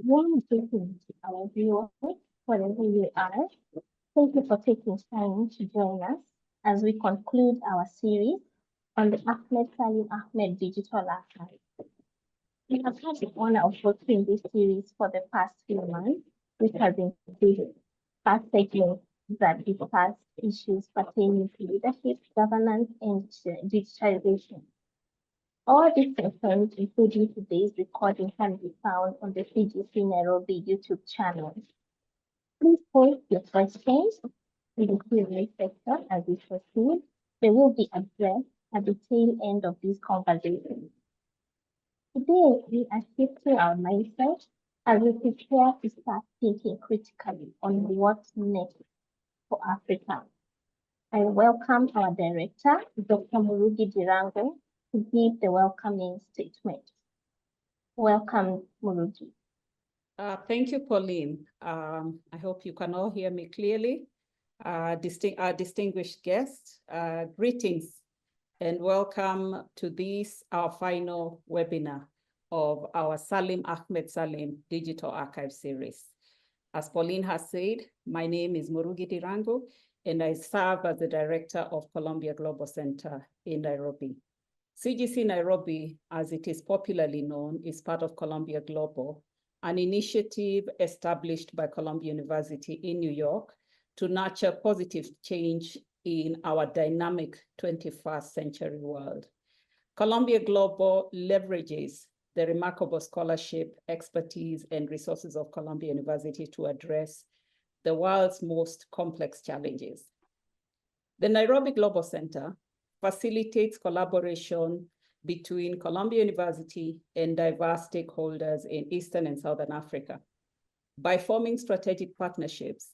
Warm greetings to our viewers, wherever you are. Thank you for taking time to join us as we conclude our series on the Salim Ahmed Digital Archive. We have had the honor of working this series for the past few months, which has included past segments that discuss issues pertaining to leadership, governance, and digitization. All these sessions, including today's recording, can be found on the CGC Nairobi YouTube channel. Please post your questions in the Q&A section as we proceed. They will be addressed at the tail end of this conversation. Today, we are shifting our mindset as we prepare to start thinking critically on what's next for Africa. I welcome our director, Dr. Murugi Dirango, to give the welcoming statement. Welcome, Murugi. Thank you, Pauline. I hope you can all hear me clearly. Our distinguished guests, greetings and welcome to this, our final webinar of our Salim Ahmed Salim Digital Archive series. As Pauline has said, my name is Murugi Dirango, and I serve as the director of Columbia Global Center in Nairobi. CGC Nairobi, as it is popularly known, is part of Columbia Global, an initiative established by Columbia University in New York to nurture positive change in our dynamic 21st century world. Columbia Global leverages the remarkable scholarship, expertise, and resources of Columbia University to address the world's most complex challenges. The Nairobi Global Center facilitates collaboration between Columbia University and diverse stakeholders in Eastern and Southern Africa. By forming strategic partnerships,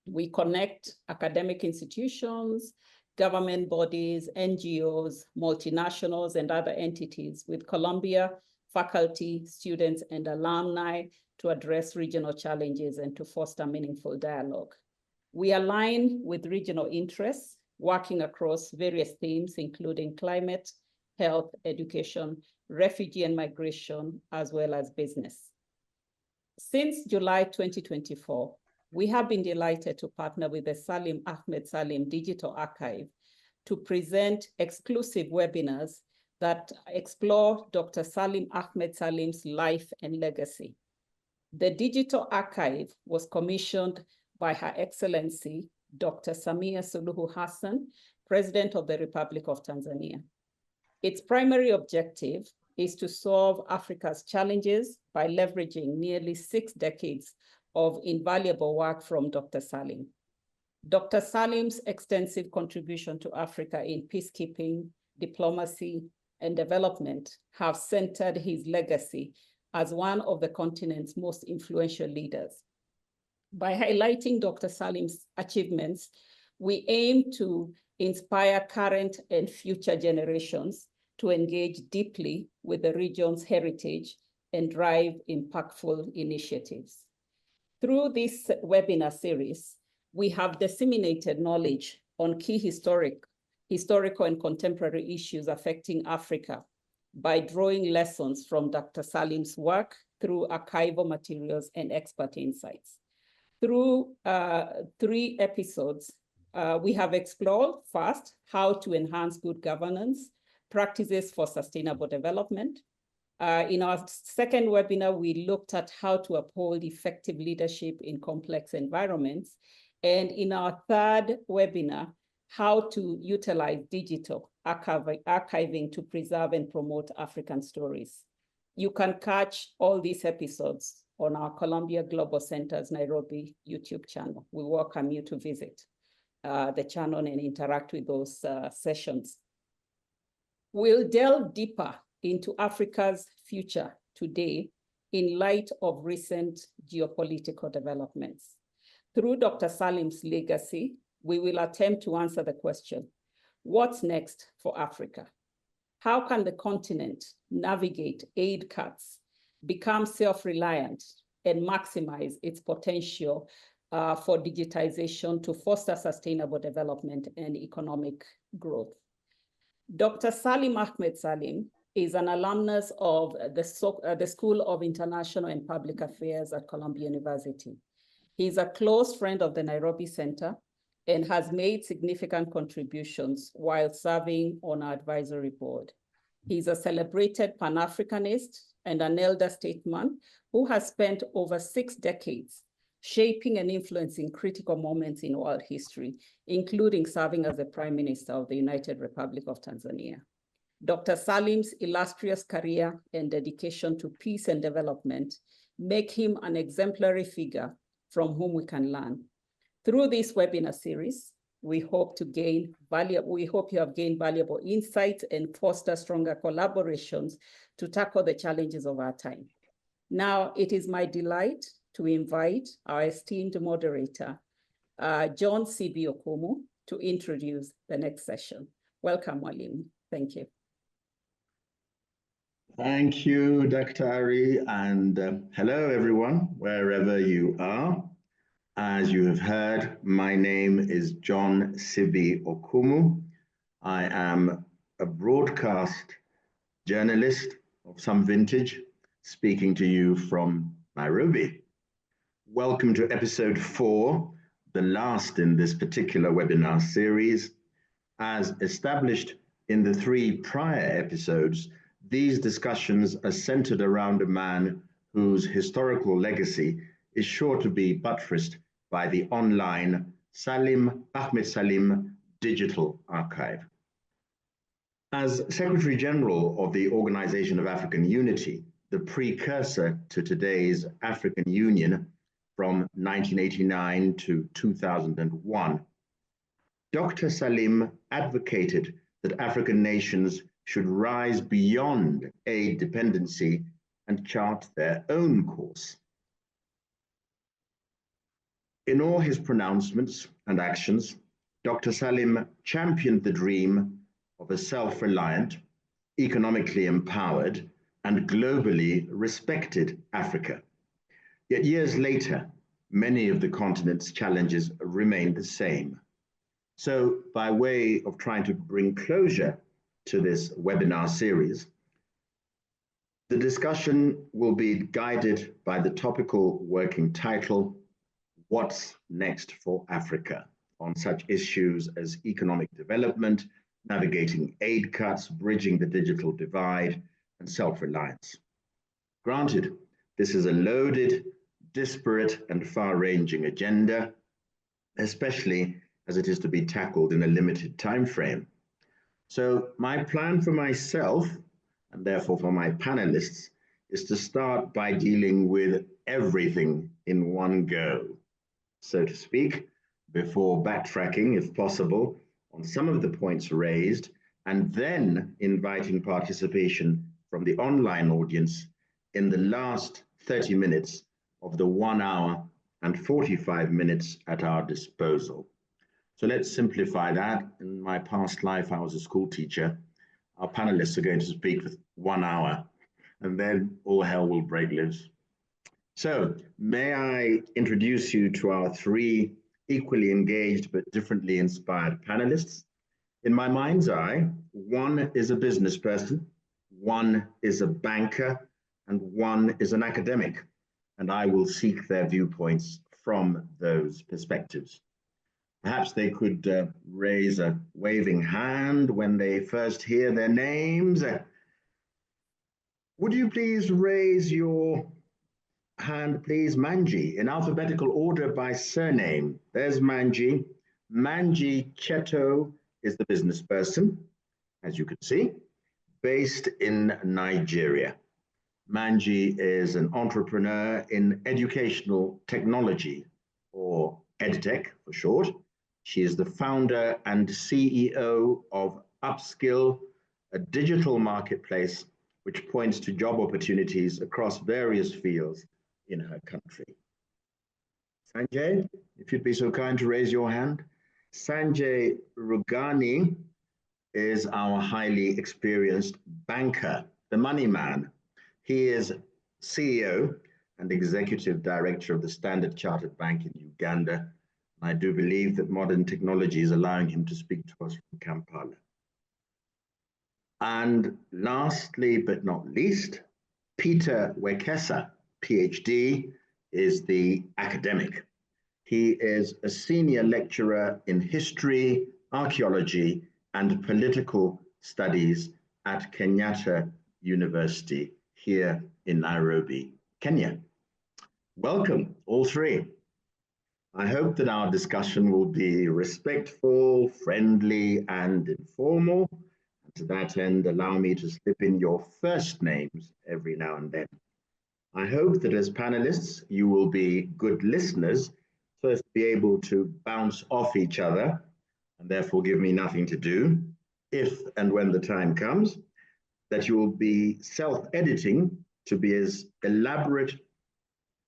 we connect academic institutions, government bodies, NGOs, multinationals, and other entities with Columbia faculty, students, and alumni to address regional challenges and to foster meaningful dialogue. We align with regional interests, working across various themes, including climate, health, education, refugee and migration, as well as business. Since July 2024, we have been delighted to partner with the Salim Ahmed Salim Digital Archive to present exclusive webinars that explore Dr. Salim Ahmed Salim's life and legacy. The Digital Archive was commissioned by Her Excellency, Dr. Samia Suluhu Hassan, President of the Republic of Tanzania. Its primary objective is to solve Africa's challenges by leveraging nearly 6 decades of invaluable work from Dr. Salim. Dr. Salim's extensive contribution to Africa in peacekeeping, diplomacy, and development have centered his legacy as one of the continent's most influential leaders. By highlighting Dr. Salim's achievements, we aim to inspire current and future generations to engage deeply with the region's heritage and drive impactful initiatives. Through this webinar series, we have disseminated knowledge on key historical and contemporary issues affecting Africa by drawing lessons from Dr. Salim's work through archival materials and expert insights. Through 3 episodes, we have explored first, how to enhance good governance, practices for sustainable development. In our second webinar, we looked at how to uphold effective leadership in complex environments. And in our third webinar, how to utilize digital archiving to preserve and promote African stories. You can catch all these episodes on our Columbia Global Center's Nairobi YouTube channel. We welcome you to visit the channel and interact with those sessions. We'll delve deeper into Africa's future today in light of recent geopolitical developments. Through Dr. Salim's legacy, we will attempt to answer the question, what's next for Africa? How can the continent navigate aid cuts, become self-reliant, and maximize its potential for digitization to foster sustainable development and economic growth? Dr. Salim Ahmed Salim is an alumnus of the School of International and Public Affairs at Columbia University. He's a close friend of the Nairobi Center and has made significant contributions while serving on our advisory board. He's a celebrated Pan-Africanist and an elder statesman who has spent over 6 decades shaping and influencing critical moments in world history, including serving as the Prime Minister of the United Republic of Tanzania. Dr. Salim's illustrious career and dedication to peace and development make him an exemplary figure from whom we can learn. Through this webinar series, we hope you have gained valuable insights and foster stronger collaborations to tackle the challenges of our time. Now, it is my delight to invite our esteemed moderator, John C.B. Okumu, to introduce the next session. Welcome, Mwalimu. Thank you. Thank you, Dr. Ari, and hello, everyone, wherever you are. As you have heard, my name is John C.B. Okumu. I am a broadcast journalist of some vintage, speaking to you from Nairobi. Welcome to episode 4, the last in this particular webinar series. As established in the 3 prior episodes, these discussions are centered around a man whose historical legacy is sure to be buttressed by the online Salim Ahmed Salim Digital Archive. As Secretary General of the Organization of African Unity, the precursor to today's African Union from 1989 to 2001, Dr. Salim advocated that African nations should rise beyond aid dependency and chart their own course. In all his pronouncements and actions, Dr. Salim championed the dream of a self-reliant, economically empowered, and globally respected Africa. Yet years later, many of the continent's challenges remain the same. So, by way of trying to bring closure to this webinar series, the discussion will be guided by the topical working title, What's Next for Africa, on such issues as economic development, navigating aid cuts, bridging the digital divide, and self-reliance. Granted, this is a loaded, disparate, and far-ranging agenda, especially as it is to be tackled in a limited time frame. So my plan for myself, and therefore for my panelists, is to start by dealing with everything in one go, so to speak, before backtracking, if possible, on some of the points raised, and then inviting participation from the online audience in the last 30 minutes of the 1 hour and 45 minutes at our disposal. So let's simplify that. In my past life, I was a school teacher. Our panelists are going to speak for 1 hour, and then all hell will break loose. So may I introduce you to our 3 equally engaged but differently inspired panelists. In my mind's eye, 1 is a business person, 1 is a banker, and 1 is an academic, and I will seek their viewpoints from those perspectives. Perhaps they could raise a waving hand when they first hear their names. Would you please raise your hand, please, Manji, in alphabetical order by surname. There's Manji. Manji Cheto is the business person, as you can see, based in Nigeria. Manji is an entrepreneur in educational technology, or EdTech for short. She is the founder and CEO of Upskill, a digital marketplace which points to job opportunities across various fields in her country. Sanjay, if you'd be so kind to raise your hand. Sanjay Rugani is our highly experienced banker, the money man. He is CEO and executive director of the Standard Chartered Bank in Uganda. I do believe that modern technology is allowing him to speak to us from Kampala. And lastly, but not least, Peter Wekesa, PhD, is the academic. He is a senior lecturer in history, archaeology, and political studies at Kenyatta University here in Nairobi, Kenya. Welcome, all three. I hope that our discussion will be respectful, friendly, and informal. To that end, allow me to slip in your first names every now and then. I hope that as panelists, you will be good listeners, so as to be able to bounce off each other, and therefore give me nothing to do, if and when the time comes, that you will be self-editing to be as elaborate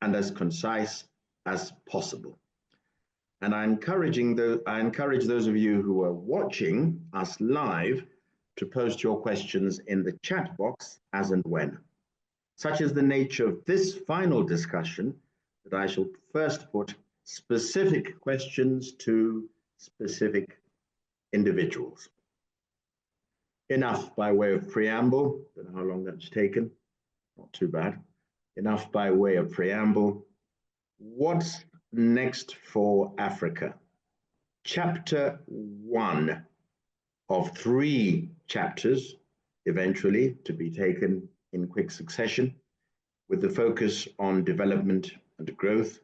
and as concise as possible. And I encourage those of you who are watching us live to post your questions in the chat box as and when. Such is the nature of this final discussion that I shall first put specific questions to specific individuals. Enough by way of preamble. Don't know how long that's taken. Not too bad. Enough by way of preamble. What's next for Africa? Chapter 1 of 3 chapters, eventually to be taken in quick succession, with the focus on development and growth,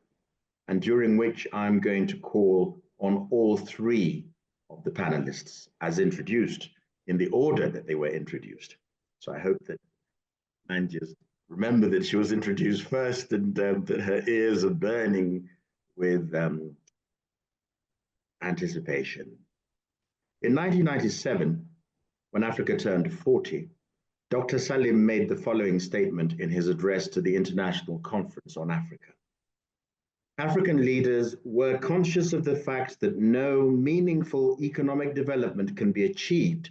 and during which I'm going to call on all 3 of the panelists as introduced in the order that they were introduced. So I hope that Manji's remember that she was introduced first and that her ears are burning with anticipation. In 1997, when Africa turned 40, Dr. Salim made the following statement in his address to the International Conference on Africa. African leaders were conscious of the fact that no meaningful economic development can be achieved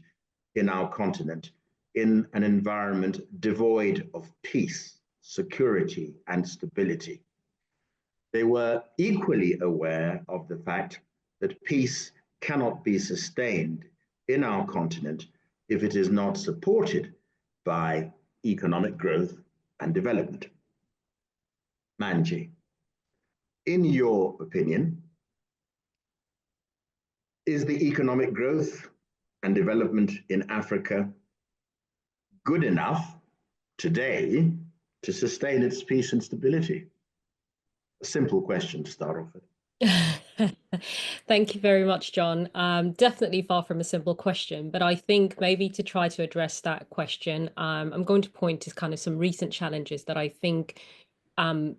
in our continent in an environment devoid of peace, security, and stability. They were equally aware of the fact that peace cannot be sustained in our continent if it is not supported by economic growth and development. Manji, in your opinion, is the economic growth and development in Africa good enough today to sustain its peace and stability? A simple question to start off with. Thank you very much, John. Definitely far from a simple question, but I think maybe to try to address that question, I'm going to point to kind of some recent challenges that I think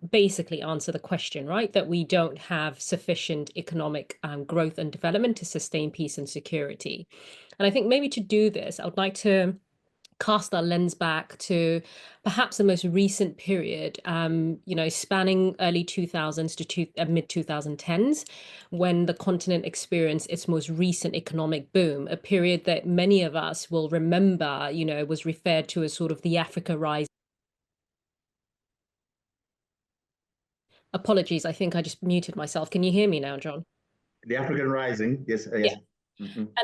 basically answer the question, right? That we don't have sufficient economic growth and development to sustain peace and security. And I think maybe to do this, I would like to cast our lens back to perhaps the most recent period, spanning early 2000s to mid 2010s, when the continent experienced its most recent economic boom, a period that many of us will remember, was referred to as sort of the Africa Rise. Apologies, I think I just muted myself. Can you hear me now, John? The African Rising, yes. Yeah.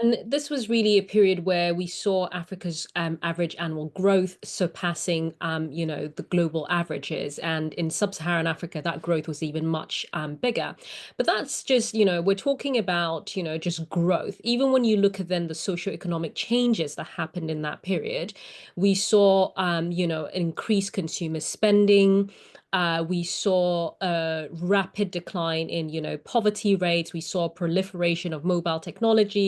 And this was really a period where we saw Africa's average annual growth surpassing, the global averages. And in sub-Saharan Africa, that growth was even much bigger. But that's just, we're talking about, just growth. Even when you look at then the socioeconomic changes that happened in that period, we saw, increased consumer spending. We saw a rapid decline in, poverty rates. We saw proliferation of mobile technology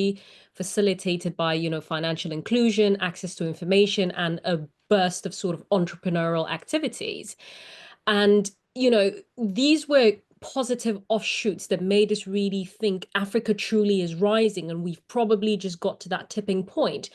facilitated by, financial inclusion, access to information, and a burst of sort of entrepreneurial activities. And, these were positive offshoots that made us really think Africa truly is rising, and we've probably just got to that tipping point.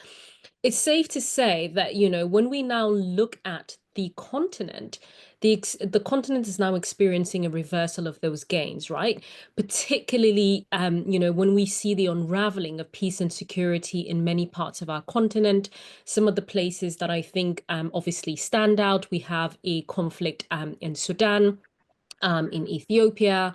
It's safe to say that, when we now look at the continent, the continent is now experiencing a reversal of those gains, right? Particularly, when we see the unraveling of peace and security in many parts of our continent. Some of the places that I think obviously stand out, we have a conflict in Sudan, in Ethiopia.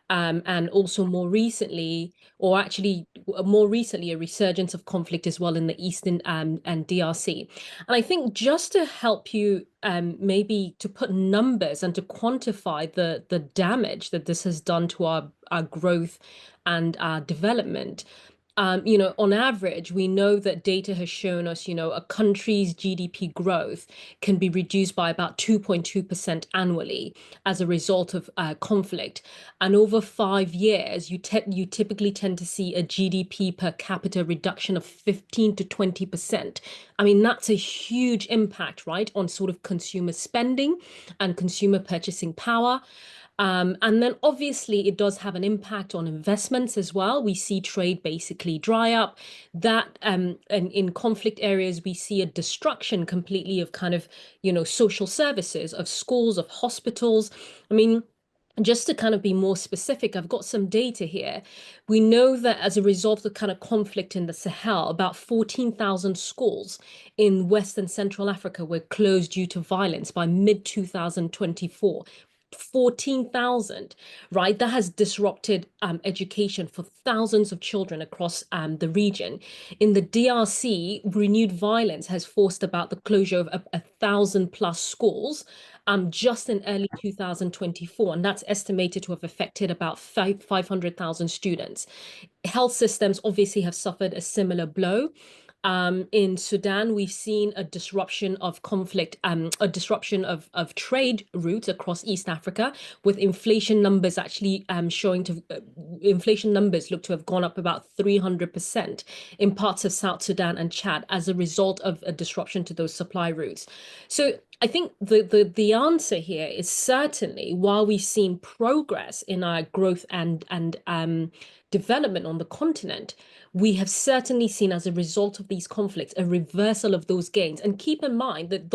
and also more recently, or actually more recently, a resurgence of conflict as well in the Eastern and DRC. And I think just to help you maybe to put numbers and to quantify the damage that this has done to our growth and our development. On average, we know that data has shown us, a country's GDP growth can be reduced by about 2.2% annually as a result of conflict. And over 5 years, you typically tend to see a GDP per capita reduction of 15 to 20%. I mean, that's a huge impact, right, on sort of consumer spending and consumer purchasing power. And then obviously it does have an impact on investments as well. We see trade basically dry up. That and in conflict areas, we see a destruction completely of kind of, social services, of schools, of hospitals. I mean, just to kind of be more specific, I've got some data here. We know that as a result of the kind of conflict in the Sahel, about 14,000 schools in West and Central Africa were closed due to violence by mid-2024. 14,000, right? That has disrupted education for thousands of children across the region. In the DRC, renewed violence has forced about the closure of 1,000+ schools just in early 2024, and that's estimated to have affected about 500,000 students. Health systems obviously have suffered a similar blow. In Sudan, we've seen a disruption of conflict, a disruption of trade routes across East Africa, with inflation numbers actually inflation numbers look to have gone up about 300% in parts of South Sudan and Chad as a result of a disruption to those supply routes. So I think the answer here is certainly, while we've seen progress in our growth and development on the continent, we have certainly seen, as a result of these conflicts, a reversal of those gains. And keep in mind that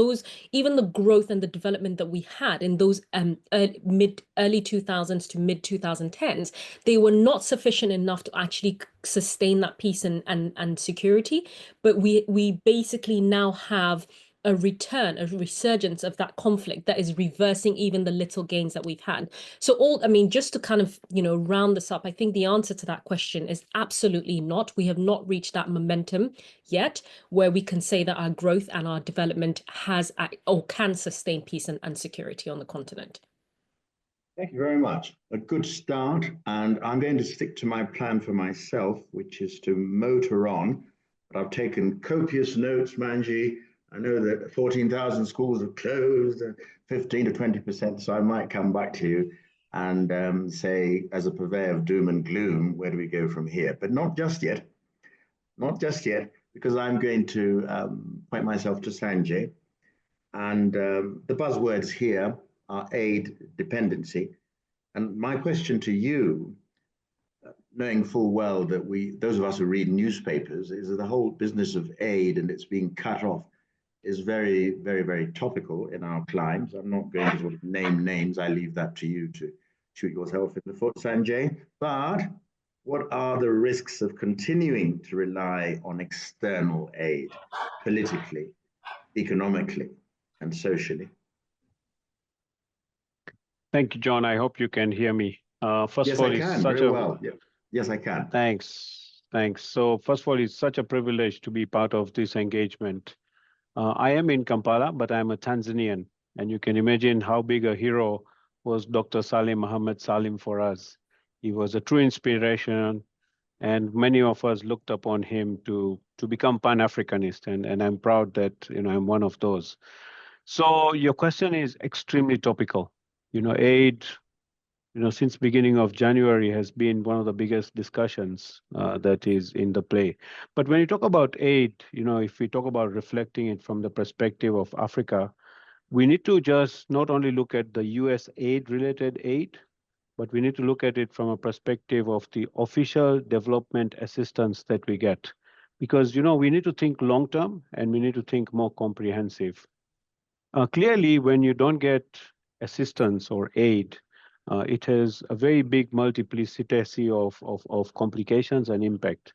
even the growth and the development that we had in those early 2000s to mid 2010s, they were not sufficient enough to actually sustain that peace and security. But we basically now have a resurgence of that conflict that is reversing even the little gains that we've had. So just to kind of, round this up, I think the answer to that question is absolutely not. We have not reached that momentum yet where we can say that our growth and our development has or can sustain peace and security on the continent. Thank you very much. A good start. And I'm going to stick to my plan for myself, which is to motor on. But I've taken copious notes, Manji. I know that 14,000 schools have closed, 15 to 20%, so I might come back to you and say, as a purveyor of doom and gloom, where do we go from here? But not just yet, because I'm going to point myself to Sanjay. And the buzzwords here are aid, dependency. And my question to you, knowing full well that those of us who read newspapers, is that the whole business of aid and it's being cut off is very, very, very topical in our climes. I'm not going to sort of name names. I leave that to you to shoot yourself in the foot, Sanjay. But what are the risks of continuing to rely on external aid, politically, economically, and socially? Thank you, John. I hope you can hear me. First yes, of all, I can. Very well. Yeah. Yes, I can. Thanks. So first of all, it's such a privilege to be part of this engagement. I am in Kampala, but I'm a Tanzanian, and you can imagine how big a hero was Dr. Salim Ahmed Salim for us. He was a true inspiration, and many of us looked upon him to become Pan-Africanist, and I'm proud that I'm one of those. So your question is extremely topical. Aid, since beginning of January has been one of the biggest discussions that is in the play. But when you talk about aid, if we talk about reflecting it from the perspective of Africa, we need to just not only look at the US aid-related aid, but we need to look at it from a perspective of the official development assistance that we get. Because, we need to think long-term and we need to think more comprehensive. Clearly, when you don't get assistance or aid, it has a very big multiplicity of complications and impact.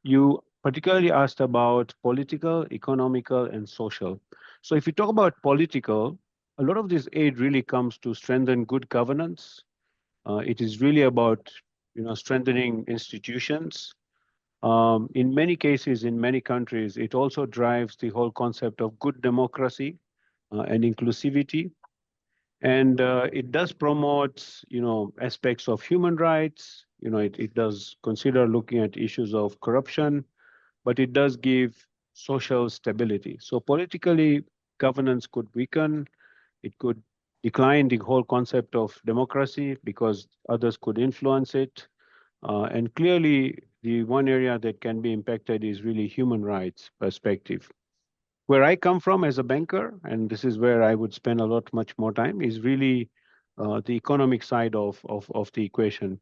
You particularly asked about political, economical, and social. So if you talk about political, a lot of this aid really comes to strengthen good governance, It is really about, strengthening institutions. In many cases, in many countries, it also drives the whole concept of good democracy and inclusivity. And it does promote, aspects of human rights. It does consider looking at issues of corruption, but it does give social stability. So politically, governance could weaken. It could decline the whole concept of democracy because others could influence it. And clearly, the one area that can be impacted is really human rights perspective. Where I come from as a banker, and this is where I would spend a lot much more time, is really the economic side of the equation.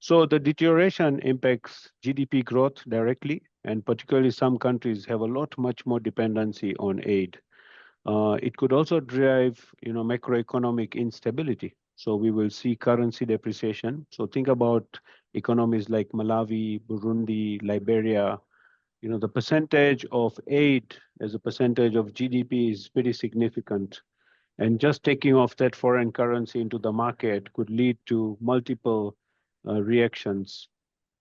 So the deterioration impacts GDP growth directly, and particularly some countries have a lot much more dependency on aid. It could also drive, macroeconomic instability. So we will see currency depreciation. So think about economies like Malawi, Burundi, Liberia. The percentage of aid as a percentage of GDP is pretty significant. And just taking off that foreign currency into the market could lead to multiple reactions.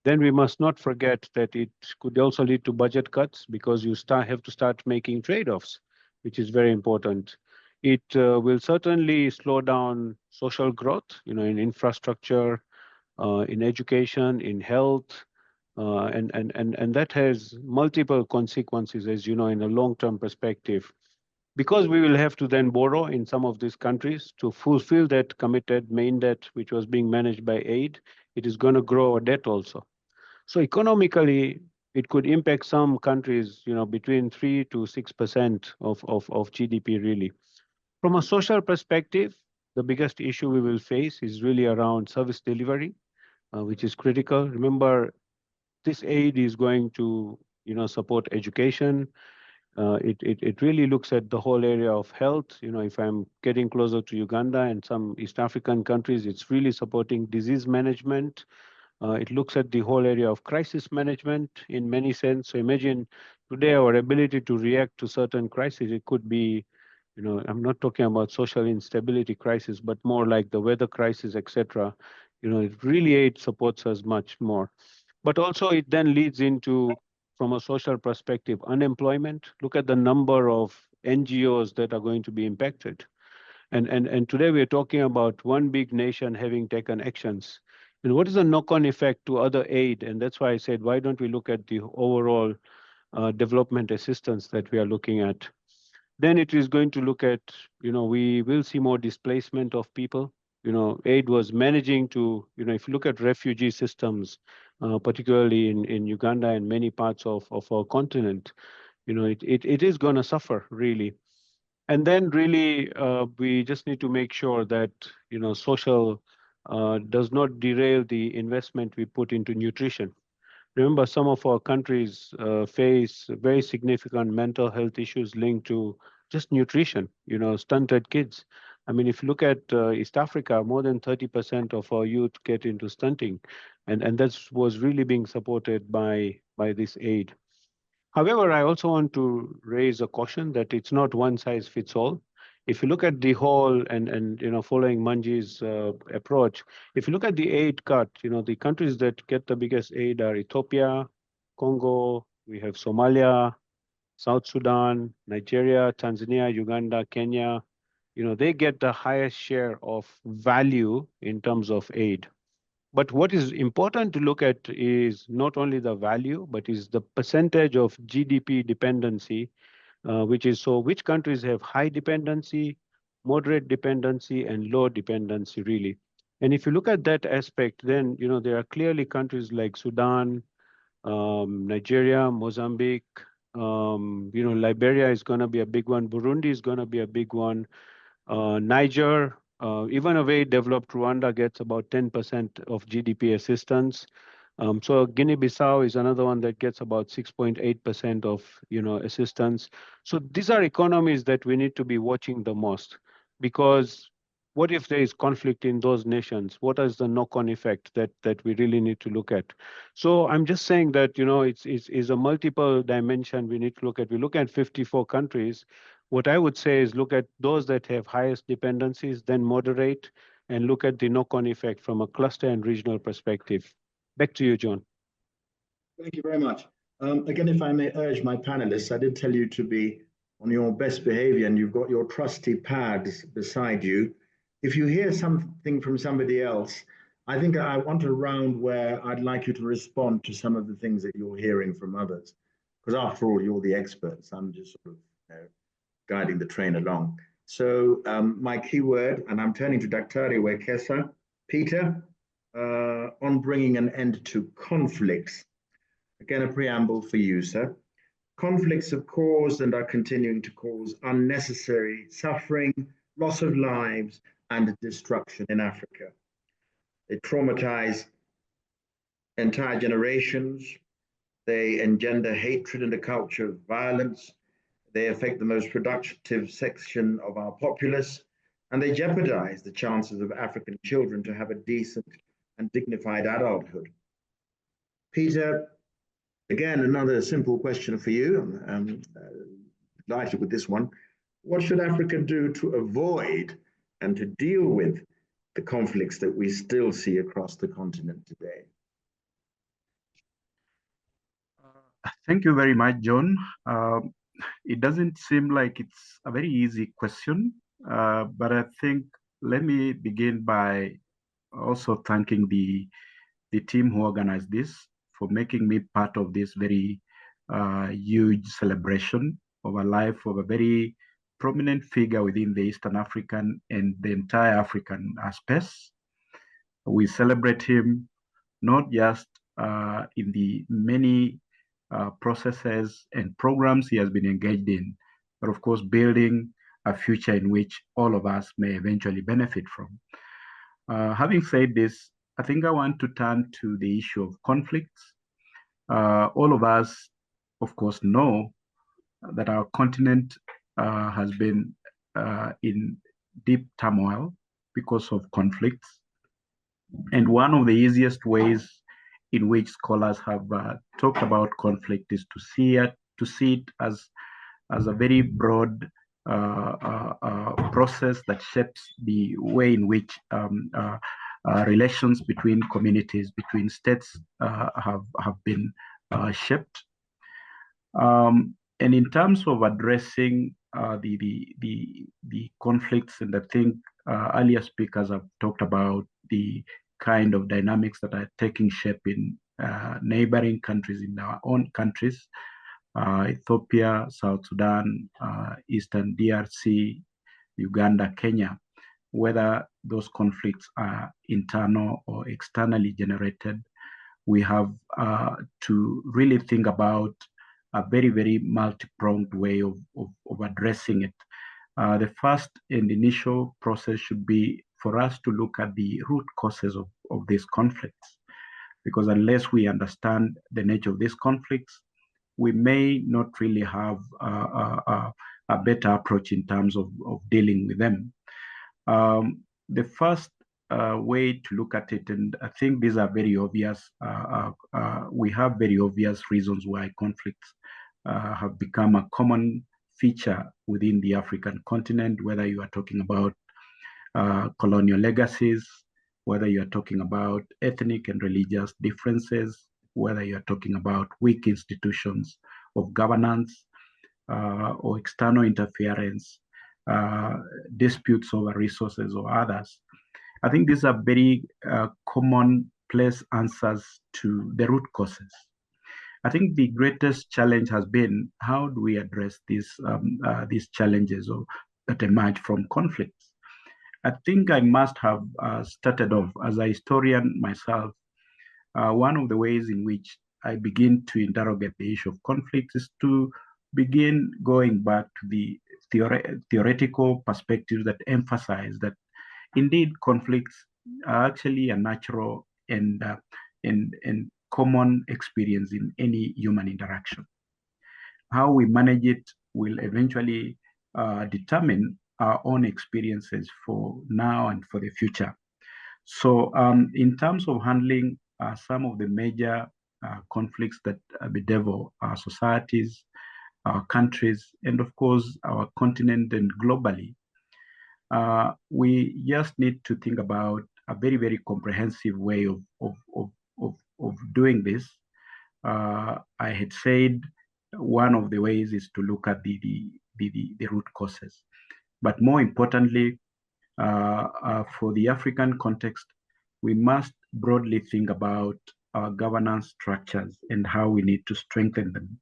Then we must not forget that it could also lead to budget cuts because you have to start making trade-offs, which is very important. It will certainly slow down social growth, in infrastructure, in education, in health, and that has multiple consequences, as you know, in a long-term perspective. Because we will have to then borrow in some of these countries to fulfill that committed main debt, which was being managed by aid, it is going to grow our debt also. So economically, it could impact some countries, between 3 to 6% of GDP really. From a social perspective, the biggest issue we will face is really around service delivery, which is critical. Remember, this aid is going to, support education. It really looks at the whole area of health. If I'm getting closer to Uganda and some East African countries, it's really supporting disease management. It looks at the whole area of crisis management in many sense. So imagine today our ability to react to certain crises. It could be, I'm not talking about social instability crisis, but more like the weather crisis, etc. It really aid supports us much more. But also it then leads into, from a social perspective, unemployment. Look at the number of NGOs that are going to be impacted. And today we are talking about one big nation having taken actions. And what is the knock-on effect to other aid? And that's why I said, why don't we look at the overall development assistance that we are looking at? Then it is going to look at, we will see more displacement of people. Aid was managing to, if you look at refugee systems, particularly in Uganda and many parts of our continent, it is going to suffer really. And then really, we just need to make sure that, social does not derail the investment we put into nutrition. Remember, some of our countries face very significant mental health issues linked to just nutrition, stunted kids. I mean, if you look at East Africa, more than 30% of our youth get into stunting, and that was really being supported by this aid. However, I also want to raise a caution that it's not one size fits all. If you look at the whole and following Manji's approach, if you look at the aid cut, the countries that get the biggest aid are Ethiopia, Congo, we have Somalia, South Sudan, Nigeria, Tanzania, Uganda, Kenya. They get the highest share of value in terms of aid. But what is important to look at is not only the value, but is the percentage of GDP dependency, which is so which countries have high dependency, moderate dependency, and low dependency, really. And if you look at that aspect, then there are clearly countries like Sudan, Nigeria, Mozambique, Liberia is going to be a big one. Burundi is going to be a big one. Niger, even a very developed Rwanda gets about 10% of GDP assistance. So Guinea-Bissau is another one that gets about 6.8% of assistance. So these are economies that we need to be watching the most, because what if there is conflict in those nations? What is the knock-on effect that we really need to look at? So I'm just saying that it's a multiple dimension we need to look at. We look at 54 countries. What I would say is look at those that have highest dependencies, then moderate, and look at the knock-on effect from a cluster and regional perspective. Back to you, John. Thank you very much. Again, if I may urge my panelists, I did tell you to be on your best behavior, and you've got your trusty pads beside you. If you hear something from somebody else, I think I want a round where I'd like you to respond to some of the things that you're hearing from others. Because after all, you're the experts. I'm just sort of guiding the train along. So my key word, and I'm turning to Daktari Wekesa. Peter, on bringing an end to conflicts. Again, a preamble for you, sir. Conflicts have caused and are continuing to cause unnecessary suffering, loss of lives, and destruction in Africa. They traumatize entire generations. They engender hatred and a culture of violence. They affect the most productive section of our populace, and they jeopardize the chances of African children to have a decent and dignified adulthood. Peter, again, another simple question for you. I'm delighted with this one. What should Africa do to avoid and to deal with the conflicts that we still see across the continent today? Thank you very much, John. It doesn't seem like it's a very easy question, but I think let me begin by also thanking the team who organized this for making me part of this very huge celebration of a life of a very prominent figure within the Eastern African and the entire African space. We celebrate him not just in the many processes and programs he has been engaged in, but of course building a future in which all of us may eventually benefit from. Having said this, I think I want to turn to the issue of conflicts. All of us, of course, know that our continent has been in deep turmoil because of conflicts. And one of the easiest ways in which scholars have talked about conflict is to see it as a very broad process that shapes the way in which relations between communities, between states have been shaped. And in terms of addressing the conflicts, and I think earlier speakers have talked about the kind of dynamics that are taking shape in neighboring countries, in our own countries, Ethiopia, South Sudan, Eastern DRC, Uganda, Kenya, whether those conflicts are internal or externally generated, we have to really think about a very, very multi-pronged way of addressing it. The first and initial process should be for us to look at the root causes of these conflicts, because unless we understand the nature of these conflicts, we may not really have a better approach in terms of dealing with them. The first way to look at it, and I think these are very obvious, we have very obvious reasons why conflicts have become a common feature within the African continent, whether you are talking about colonial legacies, whether you are talking about ethnic and religious differences, whether you are talking about weak institutions of governance or external interference, disputes over resources or others. I think these are very commonplace answers to the root causes. I think the greatest challenge has been, how do we address these challenges that emerge from conflicts? I think I must have started off as a historian myself. One of the ways in which I begin to interrogate the issue of conflicts is to begin going back to the theoretical perspectives that emphasize that indeed conflicts are actually a natural and common experience in any human interaction. How we manage it will eventually determine our own experiences for now and for the future. So in terms of handling some of the major conflicts that bedevil our societies, our countries, and of course our continent and globally, we just need to think about a very, very comprehensive way of doing this. I had said one of the ways is to look at the root causes. But more importantly, for the African context, we must broadly think about our governance structures and how we need to strengthen them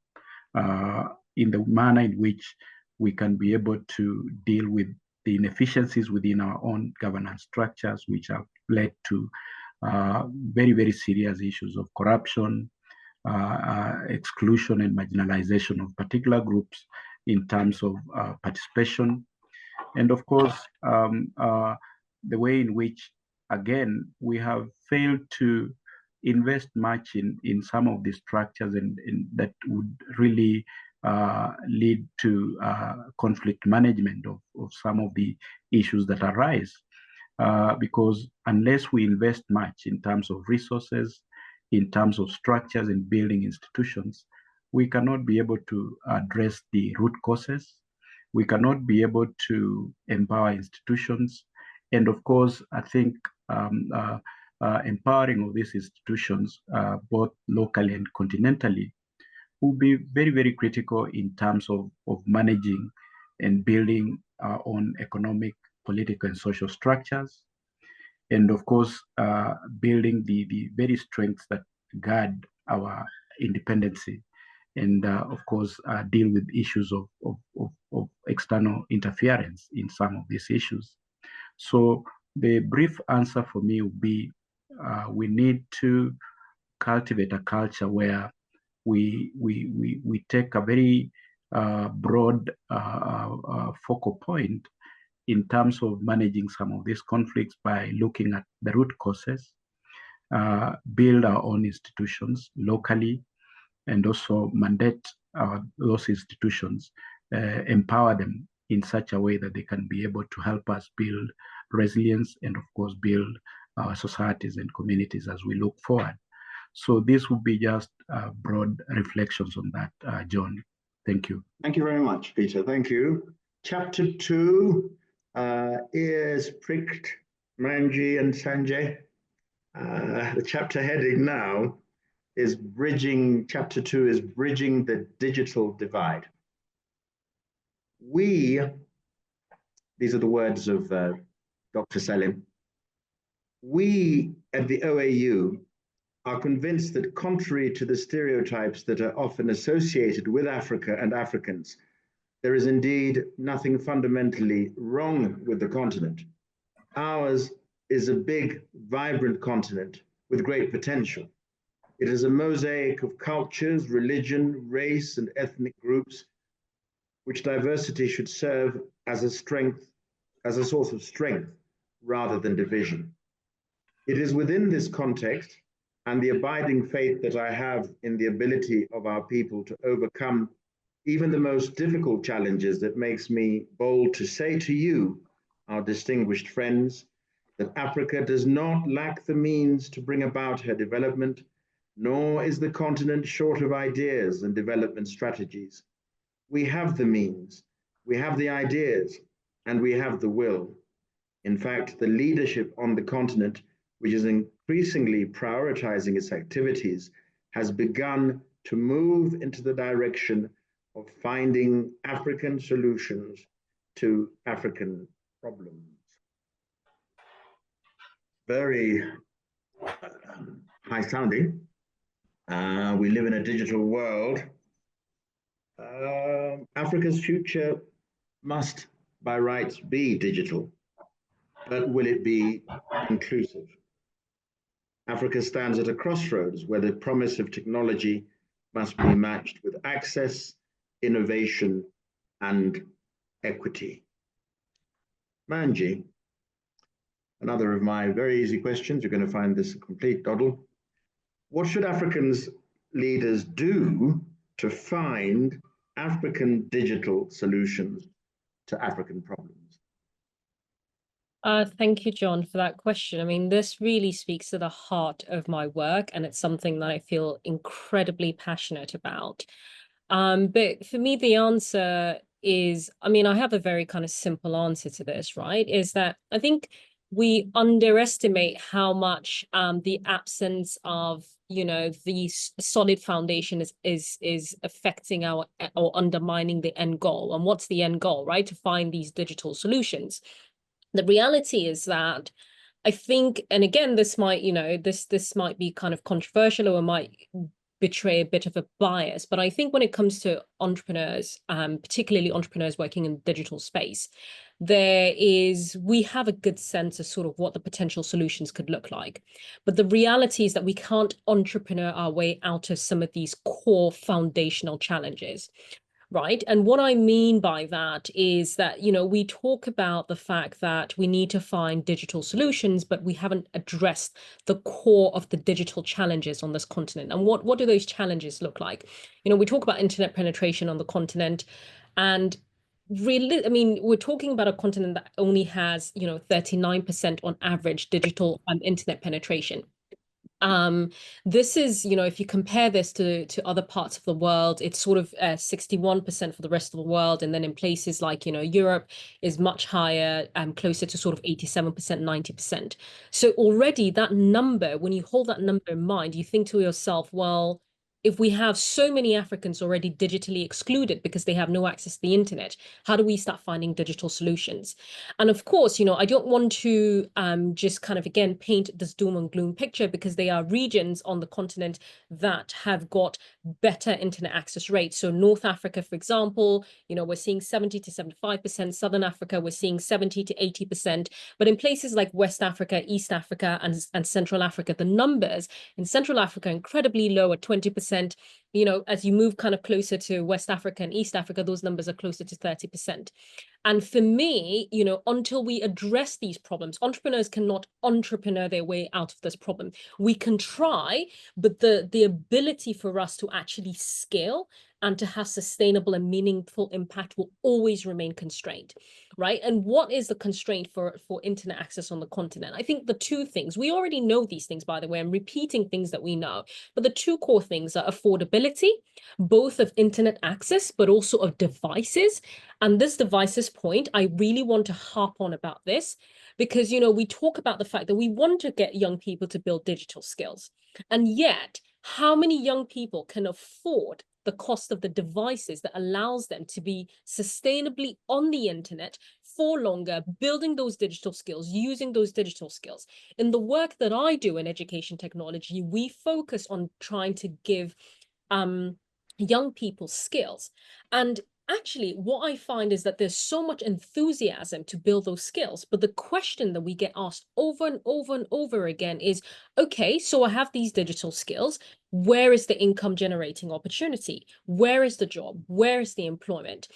in the manner in which we can be able to deal with the inefficiencies within our own governance structures, which have led to very, very serious issues of corruption, exclusion and marginalization of particular groups in terms of participation. And of course, the way in which, again, we have failed to invest much in some of these structures and that would really lead to conflict management of some of the issues that arise. Because unless we invest much in terms of resources, in terms of structures and building institutions, we cannot be able to address the root causes. We cannot be able to empower institutions. And of course, I think empowering of these institutions, both locally and continentally, will be very, very critical in terms of managing and building our own economic, political, and social structures. And of course, building the very strengths that guard our independency. And of course, deal with issues of external interference in some of these issues. So the brief answer for me would be, we need to cultivate a culture where we take a very broad focal point in terms of managing some of these conflicts by looking at the root causes, build our own institutions locally, and also mandate those institutions, empower them in such a way that they can be able to help us build resilience and, of course, build our societies and communities as we look forward. So this would be just broad reflections on that, John. Thank you. Thank you very much, Peter. Thank you. Chapter 2, ears pricked, Manji and Sanjay. The chapter heading now is chapter 2 is bridging the digital divide. These are the words of Dr. Salim. We at the OAU are convinced that, contrary to the stereotypes that are often associated with Africa and Africans, there is indeed nothing fundamentally wrong with the continent. Ours is a big, vibrant continent with great potential. It is a mosaic of cultures, religion, race, and ethnic groups, which diversity should serve as a source of strength rather than division. It is within this context and the abiding faith that I have in the ability of our people to overcome even the most difficult challenges that makes me bold to say to you, our distinguished friends, that Africa does not lack the means to bring about her development, nor is the continent short of ideas and development strategies. We have the means, we have the ideas, and we have the will. In fact, the leadership on the continent, which is increasingly prioritizing its activities, has begun to move into the direction of finding African solutions to African problems. Very high sounding. We live in a digital world. Africa's future must, by rights, be digital, but will it be inclusive? Africa stands at a crossroads where the promise of technology must be matched with access, innovation, and equity. Manji, another of my very easy questions. You're going to find this a complete doddle. What should Africans leaders do to find African digital solutions to African problems? Thank you, John, for that question. I mean, this really speaks to the heart of my work, and it's something that I feel incredibly passionate about. But for me, the answer is, I mean, I have a very kind of simple answer to this, right? Is that I think we underestimate how much the absence of, you know, the solid foundation is affecting our or undermining the end goal. And what's the end goal, right? To find these digital solutions. The reality is that I think, and again, this might, you know, this might be kind of controversial or might betray a bit of a bias, but I think when it comes to entrepreneurs, particularly entrepreneurs working in the digital space, we have a good sense of sort of what the potential solutions could look like. But the reality is that we can't entrepreneur our way out of some of these core foundational challenges. Right. And what I mean by that is that, you know, we talk about the fact that we need to find digital solutions, but we haven't addressed the core of the digital challenges on this continent. And what do those challenges look like? You know, we talk about internet penetration on the continent, and really, I mean, we're talking about a continent that only has, you know, 39% on average digital internet penetration. This is, you know, if you compare this to other parts of the world, it's sort of 61% for the rest of the world. And then in places like, you know, Europe is much higher, closer to sort of 87%, 90%. So already that number, when you hold that number in mind, you think to yourself, well, if we have so many Africans already digitally excluded because they have no access to the internet, how do we start finding digital solutions? And of course, you know, I don't want to just kind of, again, paint this doom and gloom picture, because there are regions on the continent that have got better internet access rates. So North Africa, for example, you know, we're seeing 70 to 75%. Southern Africa, we're seeing 70 to 80%. But in places like West Africa, East Africa, and Central Africa, the numbers in Central Africa are incredibly low at 20%. You know, as you move kind of closer to West Africa and East Africa, those numbers are closer to 30%. And for me, you know, until we address these problems, entrepreneurs cannot entrepreneur their way out of this problem. We can try, but the ability for us to actually scale and to have sustainable and meaningful impact will always remain constrained, right? And what is the constraint for internet access on the continent? I think the two things, we already know these things, by the way, I'm repeating things that we know, but the two core things are affordability, both of internet access, but also of devices. And this devices point, I really want to harp on about this, because, you know, we talk about the fact that we want to get young people to build digital skills. And yet, how many young people can afford the cost of the devices that allows them to be sustainably on the internet for longer, building those digital skills, using those digital skills? In the work that I do in education technology, we focus on trying to give young people skills. And actually, what I find is that there's so much enthusiasm to build those skills. But the question that we get asked over and over and over again is, okay, so I have these digital skills. Where is the income generating opportunity? Where is the job? Where is the employment?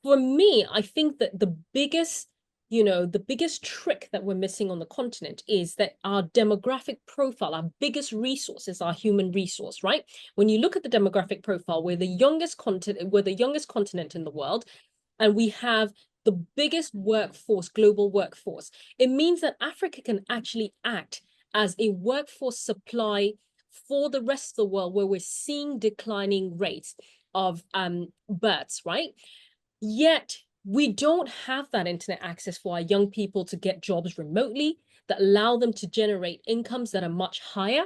For me, I think that the biggest, you know, the biggest trick that we're missing on the continent is that our demographic profile, our biggest resource is our human resource, right? When you look at the demographic profile, we're the youngest continent in the world, and we have the biggest workforce, global workforce. It means that Africa can actually act as a workforce supply for the rest of the world, where we're seeing declining rates of births, right? Yet we don't have that internet access for our young people to get jobs remotely that allow them to generate incomes that are much higher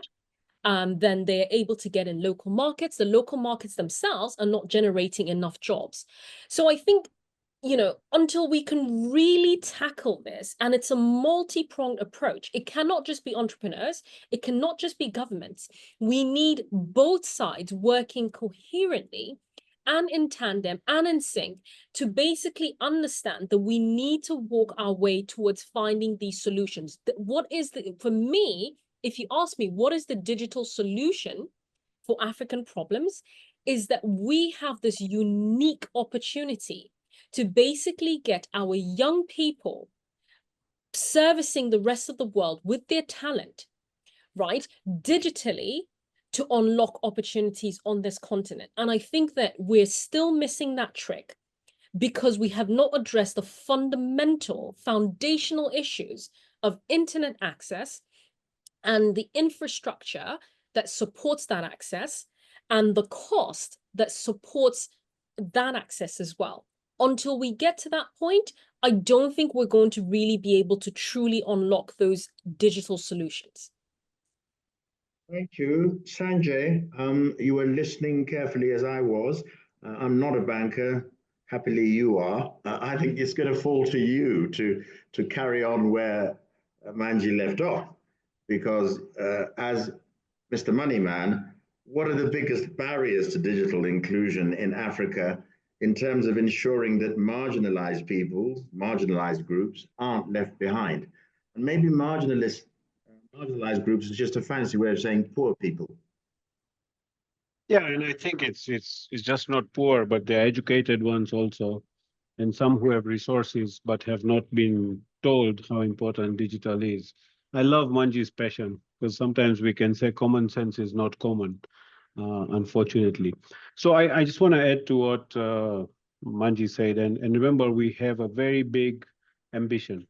than they're able to get in local markets. The local markets themselves are not generating enough jobs. So I think, you know, until we can really tackle this, and it's a multi-pronged approach, it cannot just be entrepreneurs, it cannot just be governments. We need both sides working coherently and in tandem and in sync to basically understand that we need to walk our way towards finding these solutions. What is for me, if you ask me, what is the digital solution for African problems, is that we have this unique opportunity to basically get our young people servicing the rest of the world with their talent, right, digitally, to unlock opportunities on this continent. And I think that we're still missing that trick because we have not addressed the fundamental, foundational issues of internet access and the infrastructure that supports that access and the cost that supports that access as well. until we get to that point, I don't think we're going to really be able to truly unlock those digital solutions. Thank you. Sanjay, you were listening carefully as I was. I'm not a banker. Happily, you are. I think it's going to fall to you to carry on where Manji left off, because as Mr. Moneyman, what are the biggest barriers to digital inclusion in Africa in terms of ensuring that marginalized people, marginalized groups aren't left behind? And maybe marginalized groups is just a fancy way of saying poor people. Yeah, and I think it's just not poor, but the educated ones also, and some who have resources but have not been told how important digital is. I love Manji's passion, because sometimes we can say common sense is not common, unfortunately. So I just want to add to what Manji said, and remember, we have a very big ambition,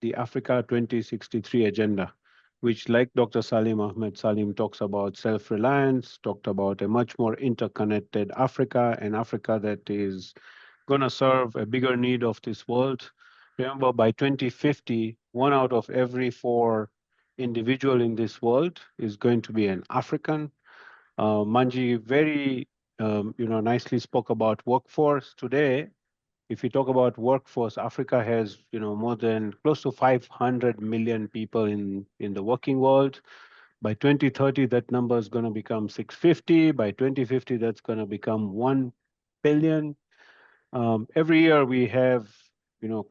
the Africa 2063 agenda, which, like Dr. Salim Ahmed Salim talks about self-reliance, talked about a much more interconnected Africa, and Africa that is going to serve a bigger need of this world. Remember, by 2050, 1 out of every 4 individual in this world is going to be an African. Manji very nicely spoke about workforce today. If you talk about workforce, Africa has more than close to 500 million people in the working world. By 2030, that number is going to become 650. By 2050, that's going to become 1 billion. Every year we have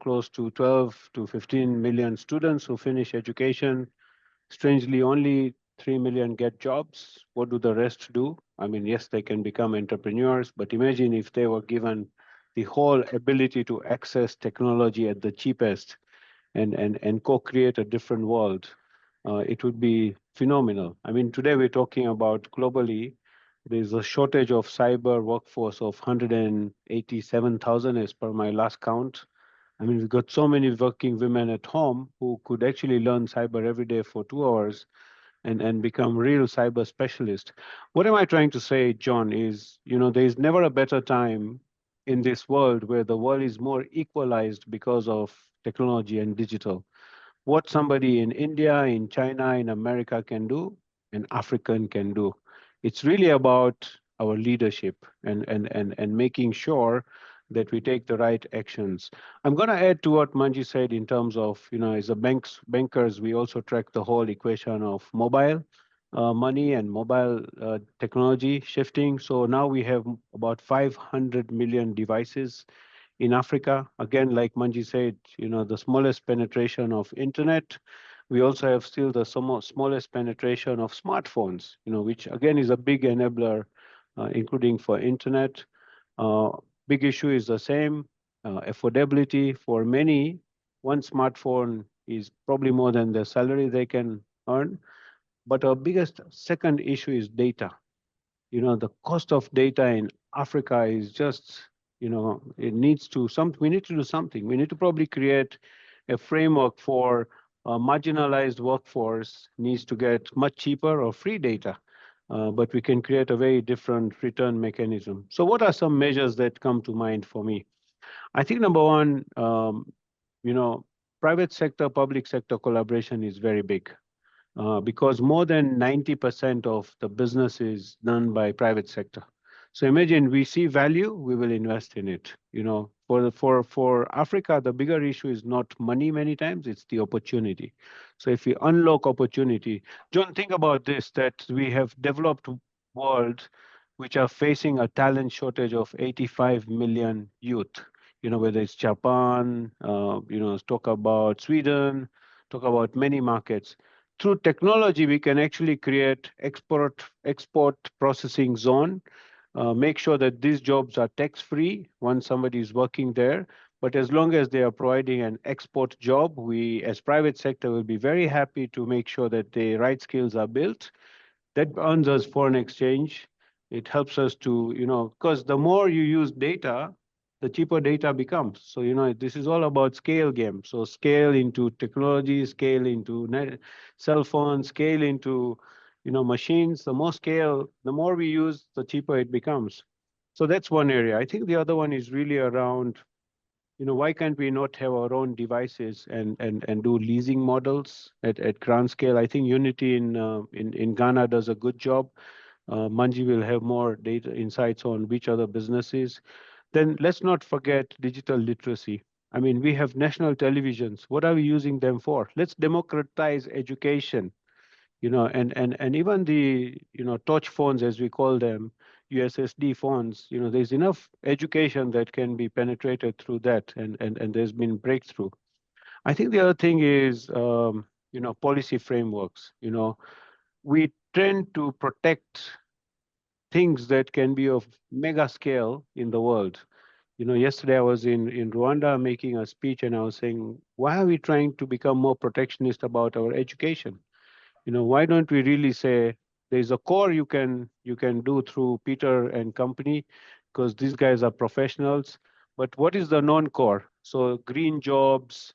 close to 12 to 15 million students who finish education. Strangely, only 3 million get jobs. What do the rest do? I mean, yes, they can become entrepreneurs, but imagine if they were given the whole ability to access technology at the cheapest and co-create a different world. It would be phenomenal. I mean, today we're talking about globally, there's a shortage of cyber workforce of 187,000 as per my last count. I mean, we've got so many working women at home who could actually learn cyber every day for 2 hours and become real cyber specialists. What am I trying to say, John, is, there is never a better time in this world where the world is more equalized because of technology and digital. What somebody in India, in China, in America can do, an African can do. It's really about our leadership and making sure that we take the right actions. I'm going to add to what Manji said in terms of, as a bankers, we also track the whole equation of mobile money and mobile technology shifting. So now we have about 500 million devices in Africa. Again, like Manji said, the smallest penetration of internet. We also have still the smallest penetration of smartphones, which again is a big enabler, including for internet. Big issue is the same, affordability for many. One smartphone is probably more than the salary they can earn. But our biggest second issue is data. The cost of data in Africa is just, it needs to we need to do something. We need to probably create a framework for a marginalized workforce needs to get much cheaper or free data. But we can create a very different return mechanism. So what are some measures that come to mind for me? I think number one, private sector, public sector collaboration is very big. Because more than 90% of the business is done by private sector. So imagine we see value, we will invest in it. For Africa, the bigger issue is not money many times, it's the opportunity. So if we unlock opportunity, John, think about this, that we have developed world which are facing a talent shortage of 85 million youth. Whether it's Japan, talk about Sweden, talk about many markets. Through technology, we can actually create export processing zone, make sure that these jobs are tax-free once somebody is working there. But as long as they are providing an export job, we as private sector will be very happy to make sure that the right skills are built. That earns us foreign exchange. It helps us to, because the more you use data, the cheaper data becomes. So, this is all about scale game. So scale into technology, scale into cell phones, scale into, machines. The more scale, the more we use, the cheaper it becomes. So that's one area. I think the other one is really around Why can't we not have our own devices and do leasing models at grand scale? I think Unity in Ghana does a good job. Manji will have more data insights on which other businesses. Then let's not forget digital literacy. I mean, we have national televisions. What are we using them for? Let's democratize education, and even the, touch phones, as we call them, USSD phones, there's enough education that can be penetrated through that, and there's been breakthrough. I think the other thing is, policy frameworks. We tend to protect things that can be of mega scale in the world. Yesterday I was in Rwanda making a speech, and I was saying, why are we trying to become more protectionist about our education? Why don't we really say there's a core you can do through Peter and company, because these guys are professionals. But what is the non-core? So green jobs,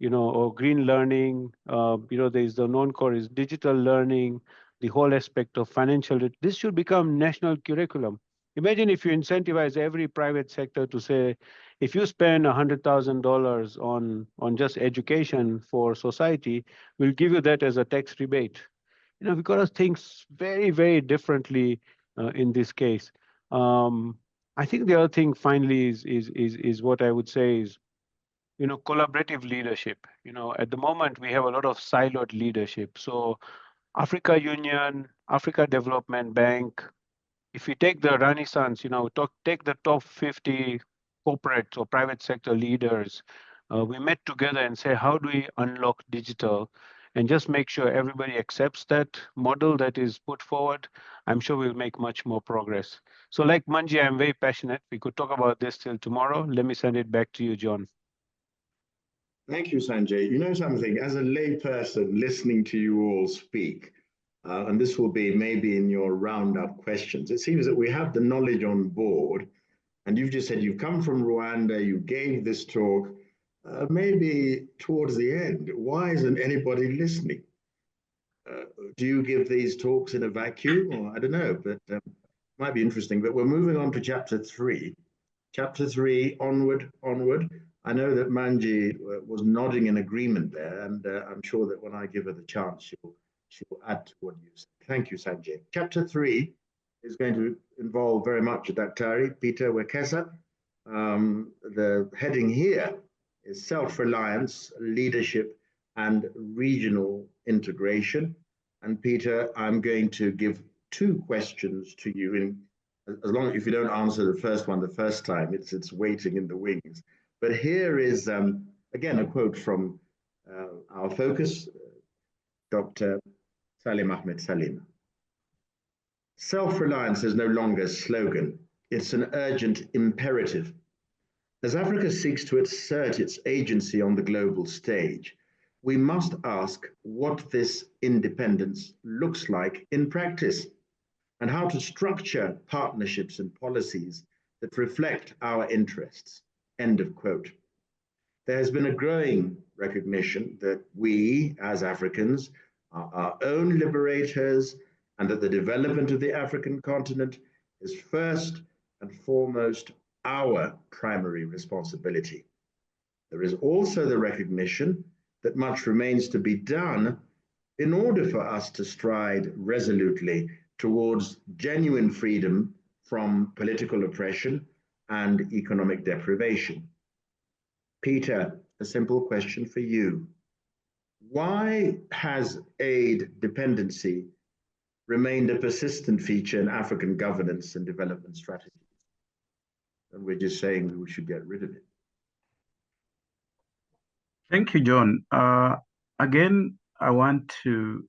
or green learning. There's the non-core is digital learning, the whole aspect of financial. This should become national curriculum. Imagine if you incentivize every private sector to say, if you spend $100,000 on just education for society, we'll give you that as a tax rebate. We've got to think very, very differently in this case. I think the other thing finally is what I would say is, collaborative leadership. At the moment we have a lot of siloed leadership. So Africa Union, Africa Development Bank, if you take the Renaissance, take the top 50 corporate or private sector leaders, we met together and say, how do we unlock digital? And just make sure everybody accepts that model that is put forward. I'm sure we'll make much more progress. So like Manji, I'm very passionate. We could talk about this till tomorrow. Let me send it back to you, John. Thank you, Sanjay. You know something, as a layperson listening to you all speak, and this will be maybe in your roundup questions, it seems that we have the knowledge on board, and you've just said you've come from Rwanda, you gave this talk, maybe towards the end. Why isn't anybody listening? Do you give these talks in a vacuum? Or I don't know, but might be interesting. But we're moving on to chapter 3. Chapter 3, onward, onward. I know that Manji was nodding in agreement there, and I'm sure that when I give her the chance, she'll add to what you said. Thank you, Sanjay. Chapter 3 is going to involve very much Daktari Peter Wekesa. The heading here is self-reliance, leadership, and regional integration. And Peter, I'm going to give 2 questions to you. As long as if you don't answer the first one the first time, it's waiting in the wings. But here is, again, a quote from our focus, Dr. Salim Ahmed Salim. Self-reliance is no longer a slogan. It's an urgent imperative. As Africa seeks to assert its agency on the global stage, we must ask what this independence looks like in practice, and how to structure partnerships and policies that reflect our interests. End of quote. There has been a growing recognition that we, as Africans, are our own liberators, and that the development of the African continent is first and foremost our primary responsibility. There is also the recognition that much remains to be done in order for us to stride resolutely towards genuine freedom from political oppression and economic deprivation. Peter, a simple question for you. Why has aid dependency remained a persistent feature in African governance and development strategies? And we're just saying we should get rid of it. Thank you, John. Again, I want to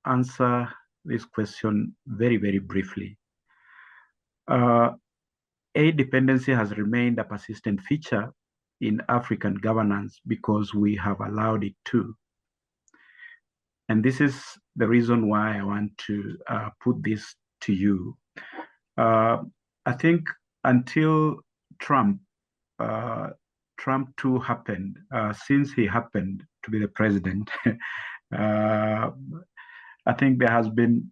answer this question very, very briefly. Aid dependency has remained a persistent feature in African governance because we have allowed it to. And this is the reason why I want to put this to you. I think until Trump too happened, since he happened to be the president, I think there has been